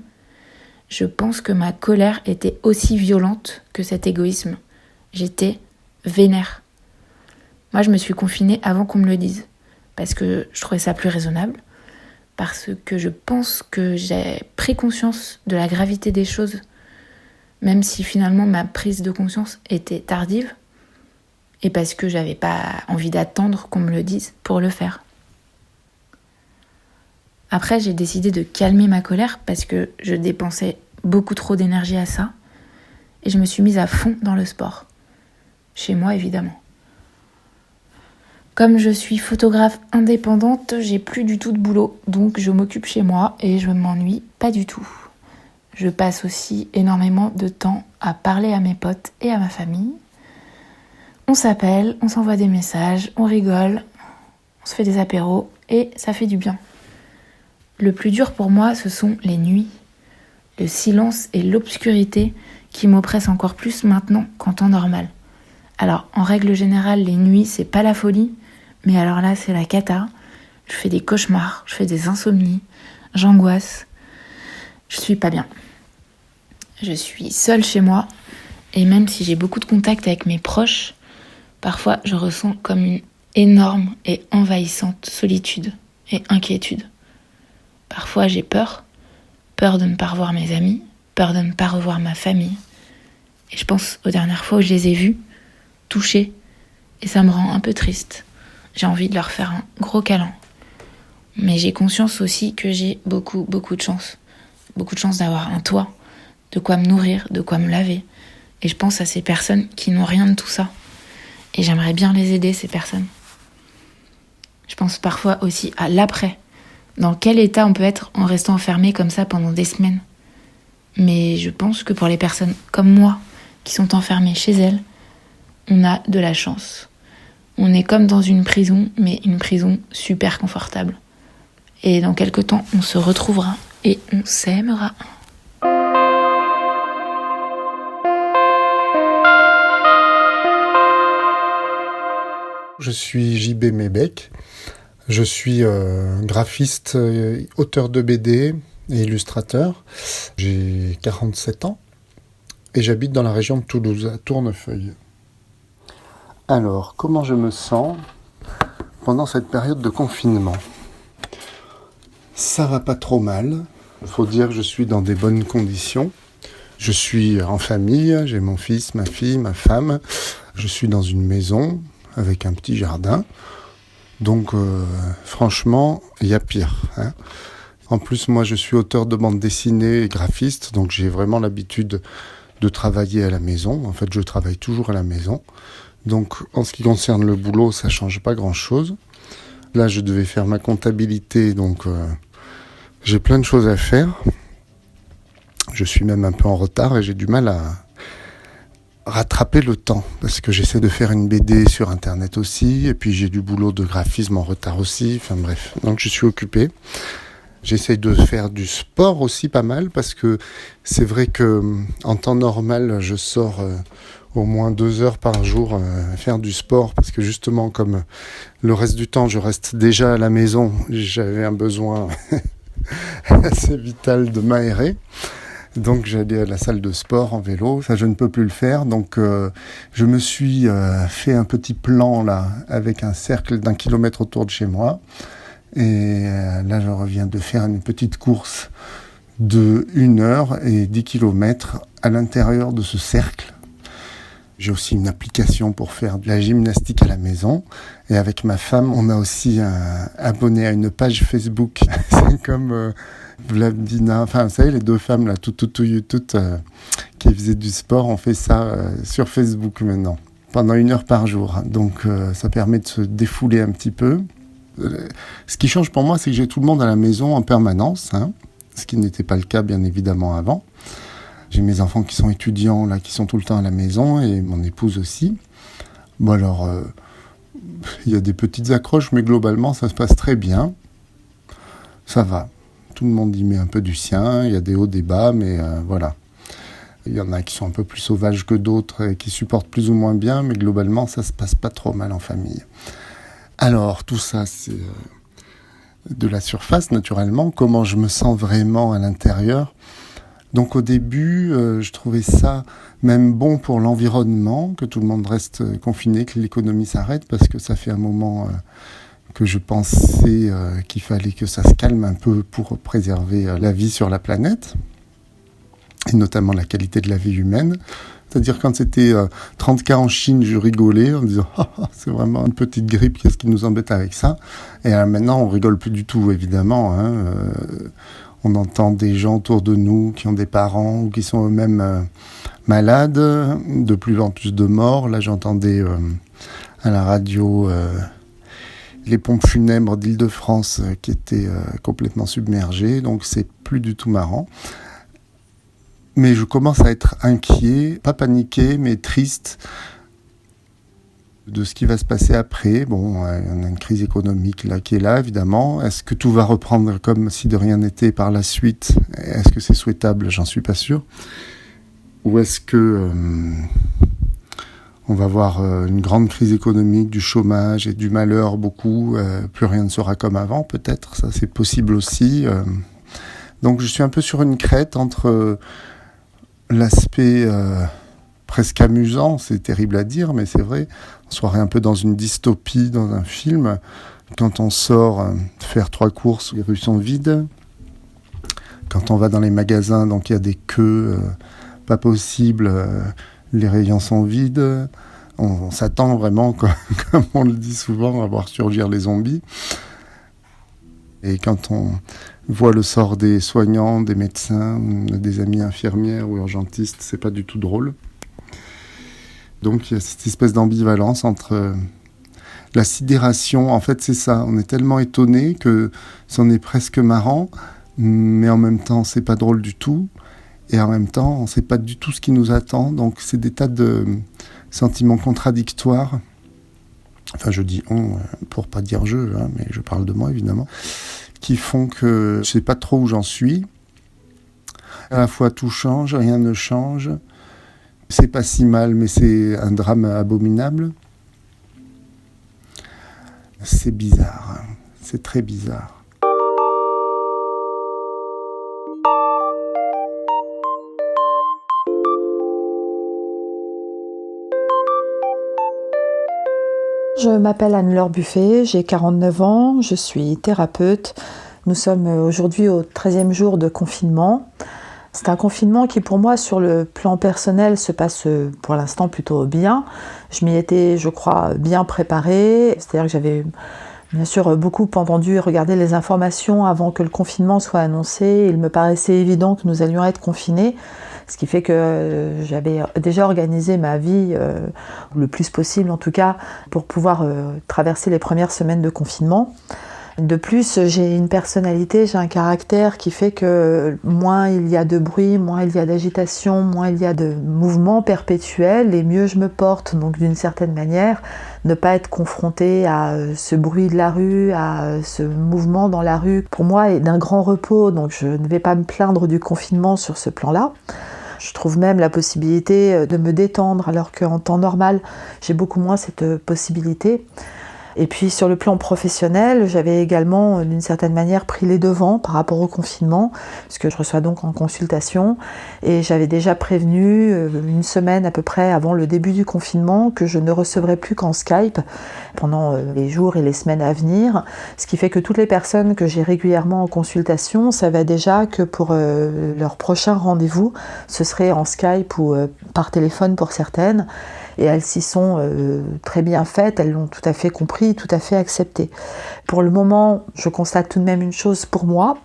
Je pense que ma colère était aussi violente que cet égoïsme. J'étais vénère. Moi, je me suis confinée avant qu'on me le dise, parce que je trouvais ça plus raisonnable, parce que je pense que j'ai pris conscience de la gravité des choses, même si finalement ma prise de conscience était tardive, et parce que j'avais pas envie d'attendre qu'on me le dise pour le faire. Après, j'ai décidé de calmer ma colère parce que je dépensais beaucoup trop d'énergie à ça, et je me suis mise à fond dans le sport. Chez moi, évidemment. Comme je suis photographe indépendante, j'ai plus du tout de boulot, donc je m'occupe chez moi et je m'ennuie pas du tout. Je passe aussi énormément de temps à parler à mes potes et à ma famille. On s'appelle, on s'envoie des messages, on rigole, on se fait des apéros et ça fait du bien. Le plus dur pour moi, ce sont les nuits, le silence et l'obscurité qui m'oppressent encore plus maintenant qu'en temps normal. Alors, en règle générale, les nuits, c'est pas la folie, mais alors là, c'est la cata. Je fais des cauchemars, je fais des insomnies, j'angoisse. Je suis pas bien. Je suis seule chez moi, et même si j'ai beaucoup de contact avec mes proches, parfois je ressens comme une énorme et envahissante solitude et inquiétude. Parfois j'ai peur de ne pas revoir mes amis, peur de ne pas revoir ma famille. Et je pense aux dernières fois où je les ai vus, touchés, et ça me rend un peu triste. J'ai envie de leur faire un gros câlin. Mais j'ai conscience aussi que j'ai beaucoup de chance. Beaucoup de chance d'avoir un toit, de quoi me nourrir, de quoi me laver. Et je pense à ces personnes qui n'ont rien de tout ça. Et j'aimerais bien les aider, ces personnes. Je pense parfois aussi à l'après. Dans quel état on peut être en restant enfermé comme ça pendant des semaines. Mais je pense que pour les personnes comme moi, qui sont enfermées chez elles, on a de la chance. On est comme dans une prison, mais une prison super confortable. Et dans quelques temps, on se retrouvera et on s'aimera. Je suis JB Mébec. Je suis graphiste, auteur de BD et illustrateur. J'ai 47 ans et j'habite dans la région de Toulouse, à Tournefeuille. Alors, comment je me sens pendant cette période de confinement ? Ça va pas trop mal. Il faut dire que je suis dans des bonnes conditions. Je suis en famille, j'ai mon fils, ma fille, ma femme. Je suis dans une maison avec un petit jardin. Donc, franchement, il y a pire. Hein. En plus, moi, je suis auteur de bande dessinée et graphiste, donc j'ai vraiment l'habitude de travailler à la maison. En fait, je travaille toujours à la maison. Donc, en ce qui concerne le boulot, ça change pas grand-chose. Là, je devais faire ma comptabilité, donc j'ai plein de choses à faire. Je suis même un peu en retard et j'ai du mal à rattraper le temps, parce que j'essaie de faire une BD sur Internet aussi, et puis j'ai du boulot de graphisme en retard aussi, enfin bref, donc je suis occupé. J'essaie de faire du sport aussi pas mal, parce que c'est vrai que en temps normal, je sors au moins 2 heures par jour faire du sport, parce que justement, comme le reste du temps, je reste déjà à la maison, j'avais un besoin assez vital de m'aérer. Donc j'allais à la salle de sport en vélo, ça je ne peux plus le faire, donc je me suis fait un petit plan là, avec un cercle d'1 kilomètre autour de chez moi, et là je reviens de faire une petite course de 1 heure et 10 kilomètres à l'intérieur de ce cercle. J'ai aussi une application pour faire de la gymnastique à la maison, et avec ma femme on a aussi abonné à une page Facebook, c'est comme... Vladina, enfin vous savez les 2 femmes là, toutes qui faisaient du sport, on fait ça sur Facebook maintenant, pendant 1 heure par jour, donc ça permet de se défouler un petit peu. Ce qui change pour moi, c'est que j'ai tout le monde à la maison en permanence, hein, ce qui n'était pas le cas bien évidemment avant. J'ai mes enfants qui sont étudiants là, qui sont tout le temps à la maison, et mon épouse aussi. Bon alors, il y a des petites accroches, mais globalement ça se passe très bien. ça va. Tout le monde y met un peu du sien, il y a des hauts, des bas, mais voilà. Il y en a qui sont un peu plus sauvages que d'autres et qui supportent plus ou moins bien, mais globalement, ça se passe pas trop mal en famille. Alors, tout ça, c'est de la surface, naturellement. Comment je me sens vraiment à l'intérieur ? Donc, au début, je trouvais ça même bon pour l'environnement, que tout le monde reste confiné, que l'économie s'arrête, parce que ça fait un moment que je pensais qu'il fallait que ça se calme un peu pour préserver la vie sur la planète, et notamment la qualité de la vie humaine. C'est-à-dire quand c'était 30 cas en Chine, je rigolais en disant « c'est vraiment une petite grippe, qu'est-ce qui nous embête avec ça ?» Et maintenant, on rigole plus du tout, évidemment. On entend des gens autour de nous qui ont des parents ou qui sont eux-mêmes malades, de plus en plus de morts. Là, j'entendais à la radio les pompes funèbres d'Île-de-France qui étaient complètement submergées, donc c'est plus du tout marrant. Mais je commence à être inquiet, pas paniqué, mais triste de ce qui va se passer après. Bon, on a une crise économique là, qui est là, évidemment. Est-ce que tout va reprendre comme si de rien n'était par la suite ? Est-ce que c'est souhaitable ? J'en suis pas sûr. Ou est-ce que on va avoir une grande crise économique, du chômage et du malheur, beaucoup, plus rien ne sera comme avant, peut-être, ça c'est possible aussi. Donc je suis un peu sur une crête entre l'aspect presque amusant, c'est terrible à dire, mais c'est vrai, on se croirait un peu dans une dystopie, dans un film, quand on sort faire 3 courses, les rues sont vides, quand on va dans les magasins, donc il y a des queues, pas possible, les rayons sont vides, on s'attend vraiment, comme on le dit souvent, à voir surgir les zombies. Et quand on voit le sort des soignants, des médecins, des amis infirmières ou urgentistes, c'est pas du tout drôle. Donc il y a cette espèce d'ambivalence entre la sidération, en fait c'est ça, on est tellement étonné que c'en est presque marrant, mais en même temps c'est pas drôle du tout, et en même temps on sait pas du tout ce qui nous attend, donc c'est des tas de sentiments contradictoires. Enfin je dis on, pour pas dire je, mais je parle de moi évidemment, qui font que je sais pas trop où j'en suis. À la fois tout change, rien ne change. C'est pas si mal, mais c'est un drame abominable. C'est bizarre, c'est très bizarre. Je m'appelle Anne-Laure Buffet, j'ai 49 ans, je suis thérapeute. Nous sommes aujourd'hui au 13e jour de confinement. C'est un confinement qui pour moi sur le plan personnel se passe pour l'instant plutôt bien. Je m'y étais, je crois, bien préparée, c'est-à-dire que j'avais bien sûr beaucoup entendu et regardé les informations avant que le confinement soit annoncé. Il me paraissait évident que nous allions être confinés. Ce qui fait que j'avais déjà organisé ma vie, le plus possible en tout cas, pour pouvoir traverser les premières semaines de confinement. De plus, j'ai une personnalité, j'ai un caractère qui fait que moins il y a de bruit, moins il y a d'agitation, moins il y a de mouvements perpétuels, et mieux je me porte. Donc d'une certaine manière, ne pas être confrontée à ce bruit de la rue, à ce mouvement dans la rue, pour moi est d'un grand repos. Donc je ne vais pas me plaindre du confinement sur ce plan-là. Je trouve même la possibilité de me détendre, alors qu'en temps normal, j'ai beaucoup moins cette possibilité. Et puis sur le plan professionnel, j'avais également d'une certaine manière pris les devants par rapport au confinement, puisque je reçois donc en consultation, et j'avais déjà prévenu une semaine à peu près avant le début du confinement que je ne recevrais plus qu'en Skype pendant les jours et les semaines à venir, ce qui fait que toutes les personnes que j'ai régulièrement en consultation savaient déjà que pour leur prochain rendez-vous, ce serait en Skype ou par téléphone pour certaines. Et elles s'y sont très bien faites, elles l'ont tout à fait compris, tout à fait accepté. Pour le moment, je constate tout de même une chose pour moi.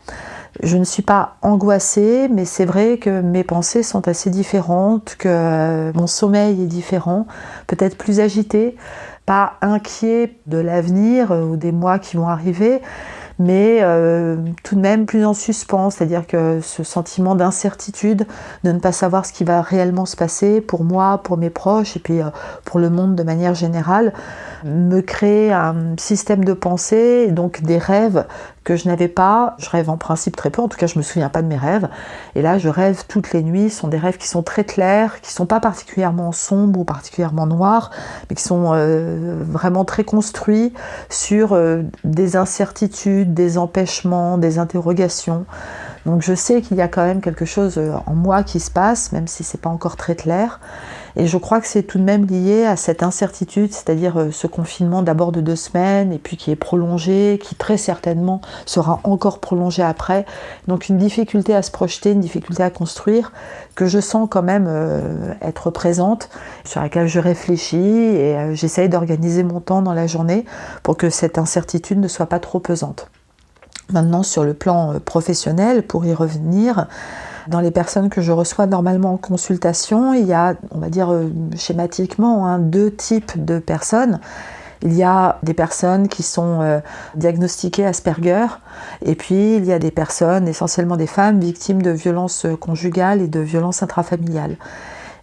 Je ne suis pas angoissée, mais c'est vrai que mes pensées sont assez différentes, que mon sommeil est différent, peut-être plus agité, pas inquiet de l'avenir ou des mois qui vont arriver, mais tout de même plus en suspens, c'est-à-dire que ce sentiment d'incertitude, de ne pas savoir ce qui va réellement se passer pour moi, pour mes proches et puis pour le monde de manière générale, me crée un système de pensée et donc des rêves que je n'avais pas. Je rêve en principe très peu, en tout cas je me souviens pas de mes rêves. Et là je rêve toutes les nuits, ce sont des rêves qui sont très clairs, qui sont pas particulièrement sombres ou particulièrement noirs, mais qui sont vraiment très construits sur des incertitudes, des empêchements, des interrogations. Donc je sais qu'il y a quand même quelque chose en moi qui se passe, même si c'est pas encore très clair. Et je crois que c'est tout de même lié à cette incertitude, c'est-à-dire ce confinement d'abord de 2 semaines et puis qui est prolongé, qui très certainement sera encore prolongé après. Donc une difficulté à se projeter, une difficulté à construire que je sens quand même être présente, sur laquelle je réfléchis et j'essaye d'organiser mon temps dans la journée pour que cette incertitude ne soit pas trop pesante. Maintenant, sur le plan professionnel, pour y revenir, dans les personnes que je reçois normalement en consultation, il y a, on va dire schématiquement, 2 types de personnes. Il y a des personnes qui sont diagnostiquées Asperger, et puis il y a des personnes, essentiellement des femmes, victimes de violences conjugales et de violences intrafamiliales.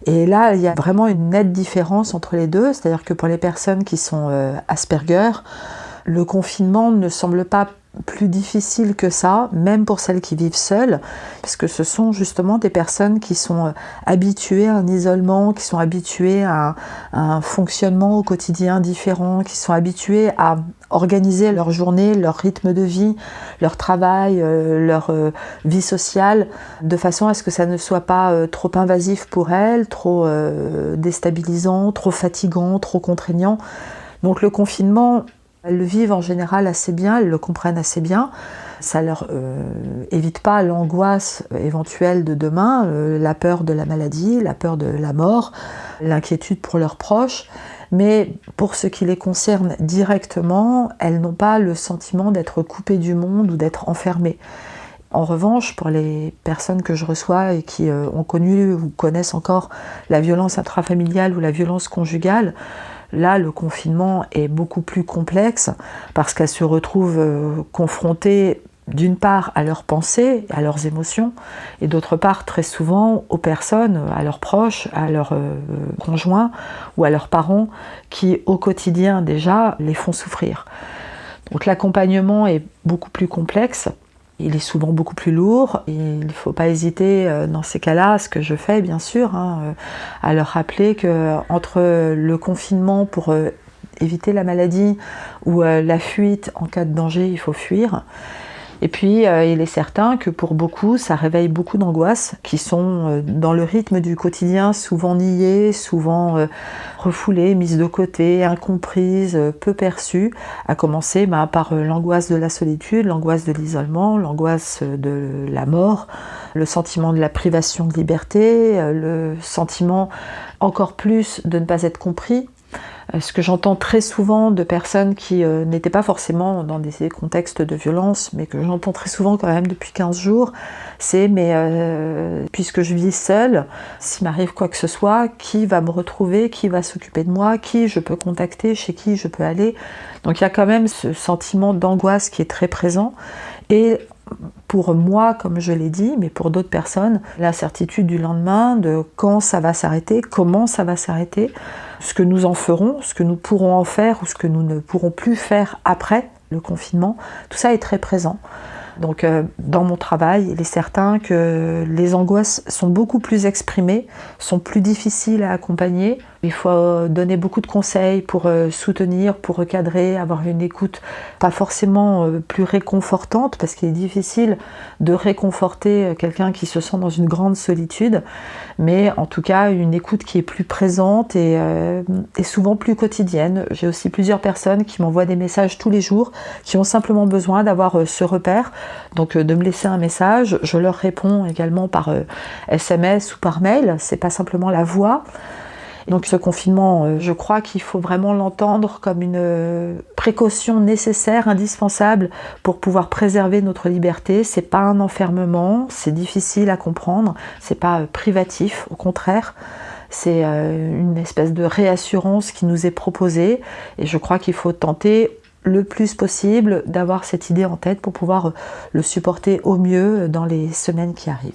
Et là, il y a vraiment une nette différence entre les deux, c'est-à-dire que pour les personnes qui sont Asperger, le confinement ne semble pas plus difficile que ça, même pour celles qui vivent seules, parce que ce sont justement des personnes qui sont habituées à un isolement, qui sont habituées à un fonctionnement au quotidien différent, qui sont habituées à organiser leur journée, leur rythme de vie, leur travail, leur vie sociale, de façon à ce que ça ne soit pas trop invasif pour elles, trop déstabilisant, trop fatigant, trop contraignant. Donc le confinement, elles le vivent en général assez bien, elles le comprennent assez bien. Ça leur évite pas l'angoisse éventuelle de demain, la peur de la maladie, la peur de la mort, l'inquiétude pour leurs proches. Mais pour ce qui les concerne directement, elles n'ont pas le sentiment d'être coupées du monde ou d'être enfermées. En revanche, pour les personnes que je reçois et qui ont connu ou connaissent encore la violence intrafamiliale ou la violence conjugale, là, le confinement est beaucoup plus complexe parce qu'elles se retrouvent confrontées d'une part à leurs pensées, à leurs émotions, et d'autre part très souvent aux personnes, à leurs proches, à leurs conjoints ou à leurs parents qui au quotidien déjà les font souffrir. Donc l'accompagnement est beaucoup plus complexe. Il est souvent beaucoup plus lourd. Il ne faut pas hésiter dans ces cas-là, ce que je fais bien sûr, à leur rappeler qu'entre le confinement pour éviter la maladie ou la fuite en cas de danger, il faut fuir. Et puis il est certain que pour beaucoup, ça réveille beaucoup d'angoisses qui sont dans le rythme du quotidien, souvent niées, souvent refoulées, mises de côté, incomprises, peu perçues, à commencer par l'angoisse de la solitude, l'angoisse de l'isolement, l'angoisse de la mort, le sentiment de la privation de liberté, le sentiment encore plus de ne pas être compris. Ce que j'entends très souvent de personnes qui n'étaient pas forcément dans des contextes de violence, mais que j'entends très souvent quand même depuis 15 jours, c'est puisque je vis seule, s'il m'arrive quoi que ce soit, qui va me retrouver, qui va s'occuper de moi, qui je peux contacter, chez qui je peux aller. Donc il y a quand même ce sentiment d'angoisse qui est très présent. Et pour moi, comme je l'ai dit, mais pour d'autres personnes, l'incertitude du lendemain, de quand ça va s'arrêter, comment ça va s'arrêter, ce que nous en ferons, ce que nous pourrons en faire ou ce que nous ne pourrons plus faire après le confinement, tout ça est très présent. Donc dans mon travail, il est certain que les angoisses sont beaucoup plus exprimées, sont plus difficiles à accompagner. Il faut donner beaucoup de conseils pour soutenir, pour recadrer, avoir une écoute pas forcément plus réconfortante, parce qu'il est difficile de réconforter quelqu'un qui se sent dans une grande solitude, mais en tout cas une écoute qui est plus présente et souvent plus quotidienne. J'ai aussi plusieurs personnes qui m'envoient des messages tous les jours, qui ont simplement besoin d'avoir ce repère, donc de me laisser un message. Je leur réponds également par SMS ou par mail, c'est pas simplement la voix. Donc ce confinement, je crois qu'il faut vraiment l'entendre comme une précaution nécessaire, indispensable pour pouvoir préserver notre liberté. C'est pas un enfermement, c'est difficile à comprendre, c'est pas privatif, au contraire. C'est une espèce de réassurance qui nous est proposée et je crois qu'il faut tenter le plus possible d'avoir cette idée en tête pour pouvoir le supporter au mieux dans les semaines qui arrivent.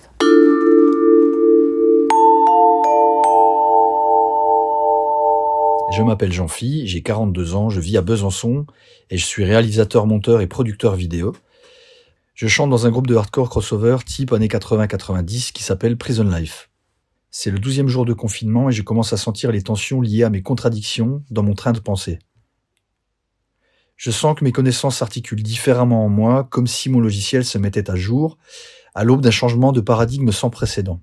Je m'appelle Jean-Phi, j'ai 42 ans, je vis à Besançon et je suis réalisateur, monteur et producteur vidéo. Je chante dans un groupe de hardcore crossover type années 80-90 qui s'appelle Prison Life. C'est le 12e jour de confinement et je commence à sentir les tensions liées à mes contradictions dans mon train de pensée. Je sens que mes connaissances s'articulent différemment en moi, comme si mon logiciel se mettait à jour, à l'aube d'un changement de paradigme sans précédent.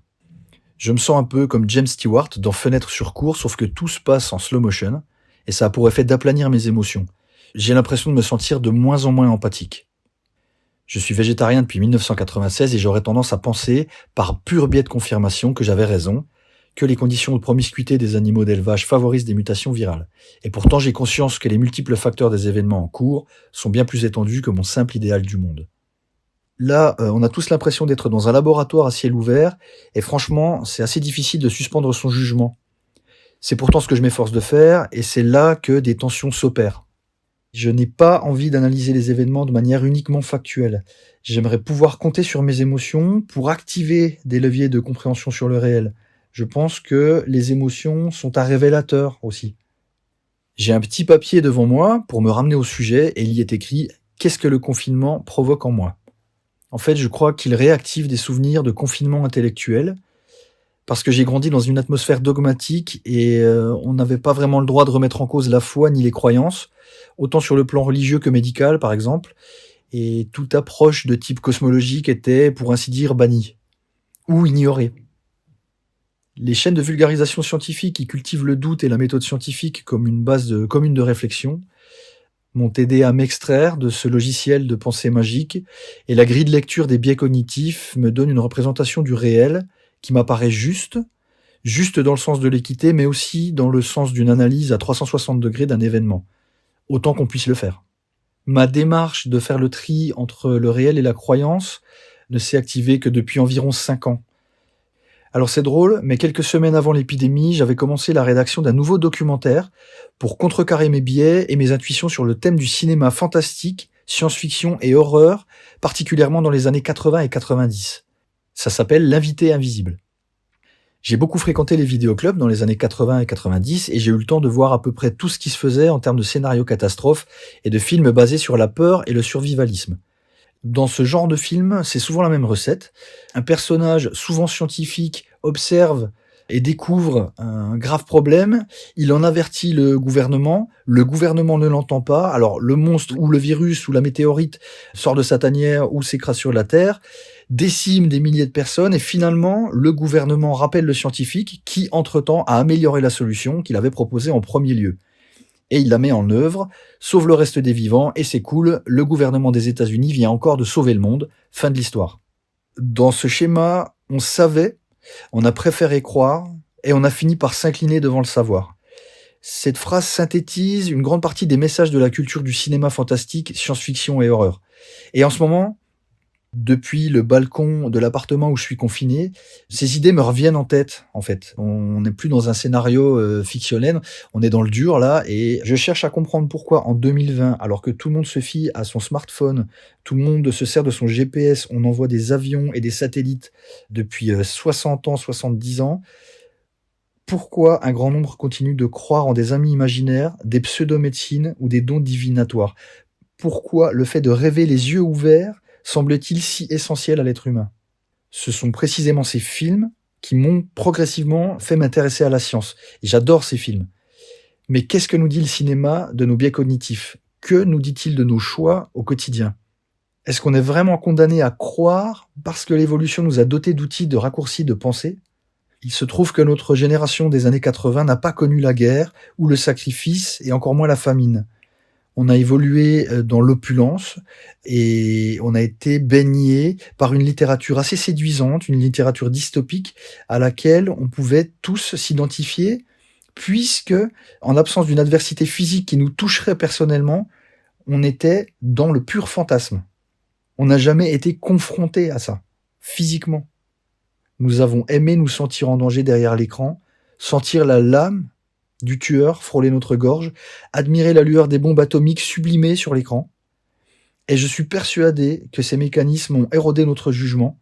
Je me sens un peu comme James Stewart dans Fenêtre sur cour, sauf que tout se passe en slow motion, et ça a pour effet d'aplanir mes émotions. J'ai l'impression de me sentir de moins en moins empathique. Je suis végétarien depuis 1996 et j'aurais tendance à penser, par pur biais de confirmation, que j'avais raison, que les conditions de promiscuité des animaux d'élevage favorisent des mutations virales. Et pourtant, j'ai conscience que les multiples facteurs des événements en cours sont bien plus étendus que mon simple idéal du monde. Là, on a tous l'impression d'être dans un laboratoire à ciel ouvert, et franchement, c'est assez difficile de suspendre son jugement. C'est pourtant ce que je m'efforce de faire, et c'est là que des tensions s'opèrent. Je n'ai pas envie d'analyser les événements de manière uniquement factuelle. J'aimerais pouvoir compter sur mes émotions pour activer des leviers de compréhension sur le réel. Je pense que les émotions sont un révélateur aussi. J'ai un petit papier devant moi pour me ramener au sujet et il y est écrit « Qu'est-ce que le confinement provoque en moi ?» En fait, je crois qu'il réactive des souvenirs de confinement intellectuel parce que j'ai grandi dans une atmosphère dogmatique et on n'avait pas vraiment le droit de remettre en cause la foi ni les croyances, autant sur le plan religieux que médical par exemple, et toute approche de type cosmologique était, pour ainsi dire, bannie ou ignorée. Les chaînes de vulgarisation scientifique qui cultivent le doute et la méthode scientifique comme une base commune de réflexion m'ont aidé à m'extraire de ce logiciel de pensée magique, et la grille de lecture des biais cognitifs me donne une représentation du réel qui m'apparaît juste dans le sens de l'équité, mais aussi dans le sens d'une analyse à 360 degrés d'un événement, autant qu'on puisse le faire. Ma démarche de faire le tri entre le réel et la croyance ne s'est activée que depuis environ 5 ans. Alors c'est drôle, mais quelques semaines avant l'épidémie, j'avais commencé la rédaction d'un nouveau documentaire pour contrecarrer mes biais et mes intuitions sur le thème du cinéma fantastique, science-fiction et horreur, particulièrement dans les années 80 et 90. Ça s'appelle L'invité invisible. J'ai beaucoup fréquenté les vidéoclubs dans les années 80 et 90 et j'ai eu le temps de voir à peu près tout ce qui se faisait en termes de scénarios catastrophes et de films basés sur la peur et le survivalisme. Dans ce genre de film, c'est souvent la même recette. Un personnage, souvent scientifique, observe et découvre un grave problème. Il en avertit le gouvernement ne l'entend pas. Alors le monstre ou le virus ou la météorite sort de sa tanière ou s'écrase sur la Terre, décime des milliers de personnes et finalement le gouvernement rappelle le scientifique qui, entre-temps, a amélioré la solution qu'il avait proposée en premier lieu. Et il la met en œuvre, sauve le reste des vivants, et c'est cool, le gouvernement des États-Unis vient encore de sauver le monde. Fin de l'histoire. Dans ce schéma, on savait, on a préféré croire, et on a fini par s'incliner devant le savoir. Cette phrase synthétise une grande partie des messages de la culture du cinéma fantastique, science-fiction et horreur. Et en ce moment, depuis le balcon de l'appartement où je suis confiné, ces idées me reviennent en tête, en fait. On n'est plus dans un scénario fictionnel, on est dans le dur, là, et je cherche à comprendre pourquoi, en 2020, alors que tout le monde se fie à son smartphone, tout le monde se sert de son GPS, on envoie des avions et des satellites depuis 60 ans, 70 ans, pourquoi un grand nombre continue de croire en des amis imaginaires, des pseudo-médecines ou des dons divinatoires? Pourquoi le fait de rêver les yeux ouverts semble-t-il si essentiel à l'être humain? Ce sont précisément ces films qui m'ont progressivement fait m'intéresser à la science. Et j'adore ces films. Mais qu'est-ce que nous dit le cinéma de nos biais cognitifs? Que nous dit-il de nos choix au quotidien? Est-ce qu'on est vraiment condamné à croire parce que l'évolution nous a dotés d'outils de raccourcis de pensée? Il se trouve que notre génération des années 80 n'a pas connu la guerre ou le sacrifice et encore moins la famine. On a évolué dans l'opulence et on a été baigné par une littérature assez séduisante, une littérature dystopique à laquelle on pouvait tous s'identifier puisque, en l'absence d'une adversité physique qui nous toucherait personnellement, on était dans le pur fantasme. On n'a jamais été confronté à ça, physiquement. Nous avons aimé nous sentir en danger derrière l'écran, sentir la lame du tueur frôler notre gorge, admirer la lueur des bombes atomiques sublimées sur l'écran. Et je suis persuadé que ces mécanismes ont érodé notre jugement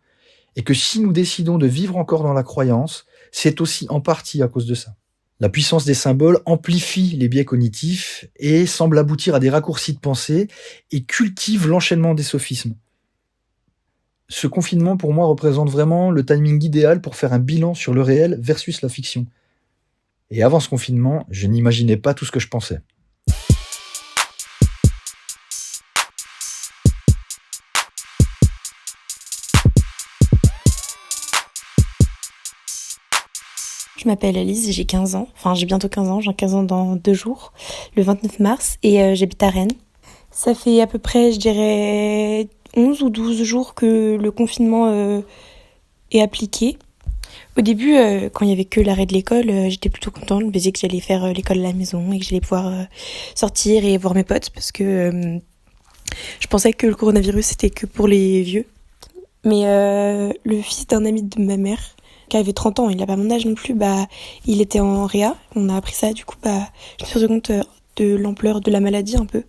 et que si nous décidons de vivre encore dans la croyance, c'est aussi en partie à cause de ça. La puissance des symboles amplifie les biais cognitifs et semble aboutir à des raccourcis de pensée et cultive l'enchaînement des sophismes. Ce confinement, pour moi, représente vraiment le timing idéal pour faire un bilan sur le réel versus la fiction. Et avant ce confinement, je n'imaginais pas tout ce que je pensais. Je m'appelle Alice, j'ai 15 ans. Enfin, j'ai bientôt 15 ans, j'ai 15 ans dans 2 jours, le 29 mars, et j'habite à Rennes. Ça fait à peu près, je dirais, 11 ou 12 jours que le confinement est appliqué. Au début, quand il y avait que l'arrêt de l'école, j'étais plutôt contente. Je me disais que j'allais faire l'école à la maison et que j'allais pouvoir sortir et voir mes potes parce que je pensais que le coronavirus c'était que pour les vieux. Mais le fils d'un ami de ma mère, qui avait 30 ans, il n'a pas mon âge non plus, il était en réa. On a appris ça, du coup, je me suis rendu compte de l'ampleur de la maladie un peu.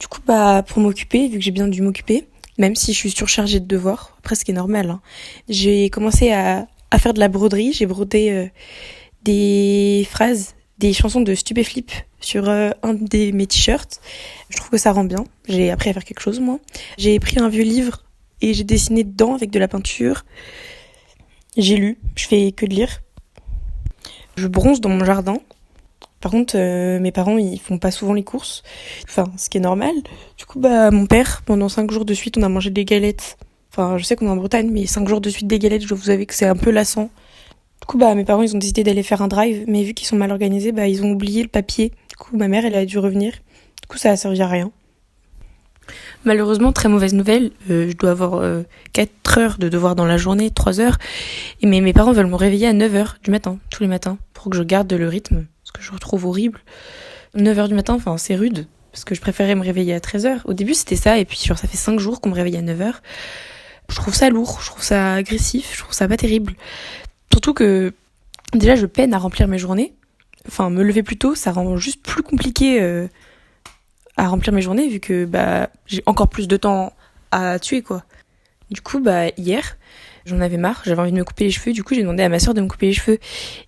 Du coup, pour m'occuper, vu que j'ai bien dû m'occuper, même si je suis surchargée de devoirs, après ce qui est normal, hein, j'ai commencé à faire de la broderie. J'ai brodé des phrases, des chansons de Stupéflip sur un de mes t-shirts. Je trouve que ça rend bien. J'ai appris à faire quelque chose, moi. J'ai pris un vieux livre et j'ai dessiné dedans avec de la peinture. J'ai lu, je fais que de lire. Je bronze dans mon jardin. Par contre, mes parents, ils font pas souvent les courses. Enfin, ce qui est normal. Du coup, mon père, pendant 5 jours de suite, on a mangé des galettes. Enfin, je sais qu'on est en Bretagne, mais 5 jours de suite des galettes, je dois vous avouer que c'est un peu lassant. Du coup, mes parents, ils ont décidé d'aller faire un drive, mais vu qu'ils sont mal organisés, ils ont oublié le papier. Du coup, ma mère, elle a dû revenir. Du coup, ça a servi à rien. Malheureusement, très mauvaise nouvelle, je dois avoir 4 heures de devoir dans la journée, 3 heures. Mais mes parents veulent me réveiller à 9 heures du matin, tous les matins, pour que je garde le rythme, ce que je retrouve horrible. 9 heures du matin, c'est rude, parce que je préférais me réveiller à 13 heures. Au début, c'était ça, et puis ça fait 5 jours qu'on me réveille à 9 heures. Je trouve ça lourd, je trouve ça agressif, je trouve ça pas terrible. Surtout que, déjà, je peine à remplir mes journées. Enfin, me lever plus tôt, ça rend juste plus compliqué à remplir mes journées, vu que j'ai encore plus de temps à tuer, quoi. Du coup, hier, j'en avais marre, j'avais envie de me couper les cheveux, du coup, j'ai demandé à ma sœur de me couper les cheveux.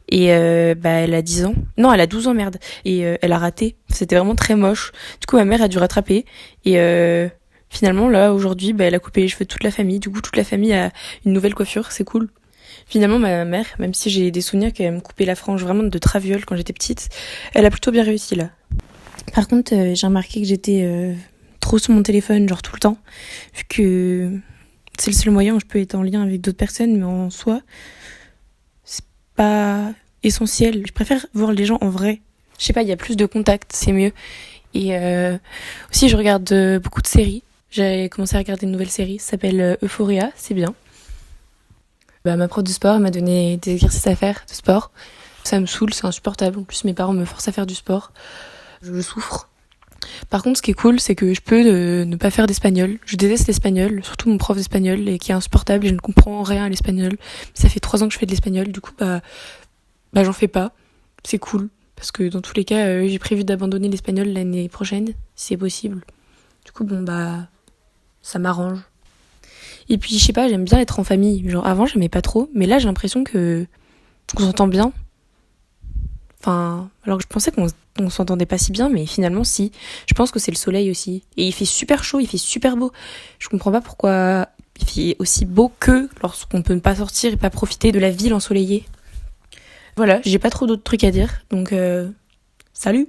Et elle a 10 ans. Non, elle a 12 ans, merde. Et elle a raté. C'était vraiment très moche. Du coup, ma mère a dû rattraper. Et finalement, là, aujourd'hui, elle a coupé les cheveux de toute la famille. Du coup, toute la famille a une nouvelle coiffure, c'est cool. Finalement, ma mère, même si j'ai des souvenirs qu'elle me coupait la frange vraiment de traviole quand j'étais petite, elle a plutôt bien réussi, là. Par contre, j'ai remarqué que j'étais trop sur mon téléphone, genre tout le temps, vu que c'est le seul moyen où je peux être en lien avec d'autres personnes, mais en soi, c'est pas essentiel. Je préfère voir les gens en vrai. Je sais pas, il y a plus de contact, c'est mieux. Et aussi, je regarde beaucoup de séries. J'ai commencé à regarder une nouvelle série, ça s'appelle Euphoria, c'est bien. Ma prof de sport m'a donné des exercices à faire de sport. Ça me saoule, c'est insupportable. En plus, mes parents me forcent à faire du sport. Je souffre. Par contre, ce qui est cool, c'est que je peux ne pas faire d'espagnol. Je déteste l'espagnol, surtout mon prof d'espagnol, qui est insupportable et je ne comprends rien à l'espagnol. Ça fait 3 ans que je fais de l'espagnol, du coup, j'en fais pas. C'est cool, parce que dans tous les cas, j'ai prévu d'abandonner l'espagnol l'année prochaine, si c'est possible. Du coup, ça m'arrange. Et puis, je sais pas, j'aime bien être en famille. Genre, avant, j'aimais pas trop, mais là, j'ai l'impression qu'on s'entend bien. Enfin, alors que je pensais qu'on s'entendait pas si bien, mais finalement, si. Je pense que c'est le soleil aussi. Et il fait super chaud, il fait super beau. Je comprends pas pourquoi il fait aussi beau que lorsqu'on peut pas sortir et pas profiter de la ville ensoleillée. Voilà, j'ai pas trop d'autres trucs à dire, donc salut!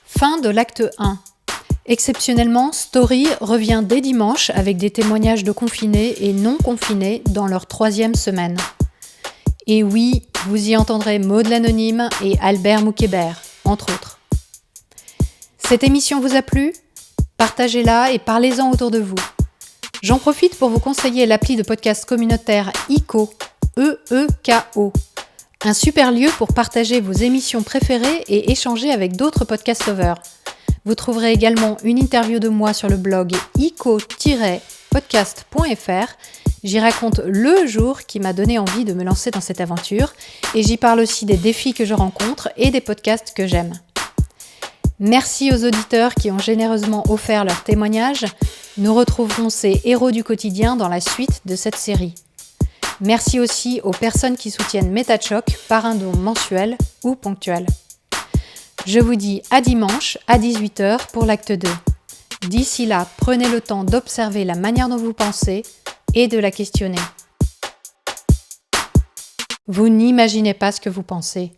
Fin de l'acte 1. Exceptionnellement, Story revient dès dimanche avec des témoignages de confinés et non confinés dans leur 3e semaine. Et oui, vous y entendrez Maud l'Anonyme et Albert Moukébert, entre autres. Cette émission vous a plu ? Partagez-la et parlez-en autour de vous. J'en profite pour vous conseiller l'appli de podcast communautaire EEKO, E-E-K-O. Un super lieu pour partager vos émissions préférées et échanger avec d'autres podcast lovers. Vous trouverez également une interview de moi sur le blog eco-podcast.fr. J'y raconte le jour qui m'a donné envie de me lancer dans cette aventure et j'y parle aussi des défis que je rencontre et des podcasts que j'aime. Merci aux auditeurs qui ont généreusement offert leurs témoignages. Nous retrouverons ces héros du quotidien dans la suite de cette série. Merci aussi aux personnes qui soutiennent MetaChoc par un don mensuel ou ponctuel. Je vous dis à dimanche à 18h pour l'acte 2. D'ici là, prenez le temps d'observer la manière dont vous pensez et de la questionner. Vous n'imaginez pas ce que vous pensez.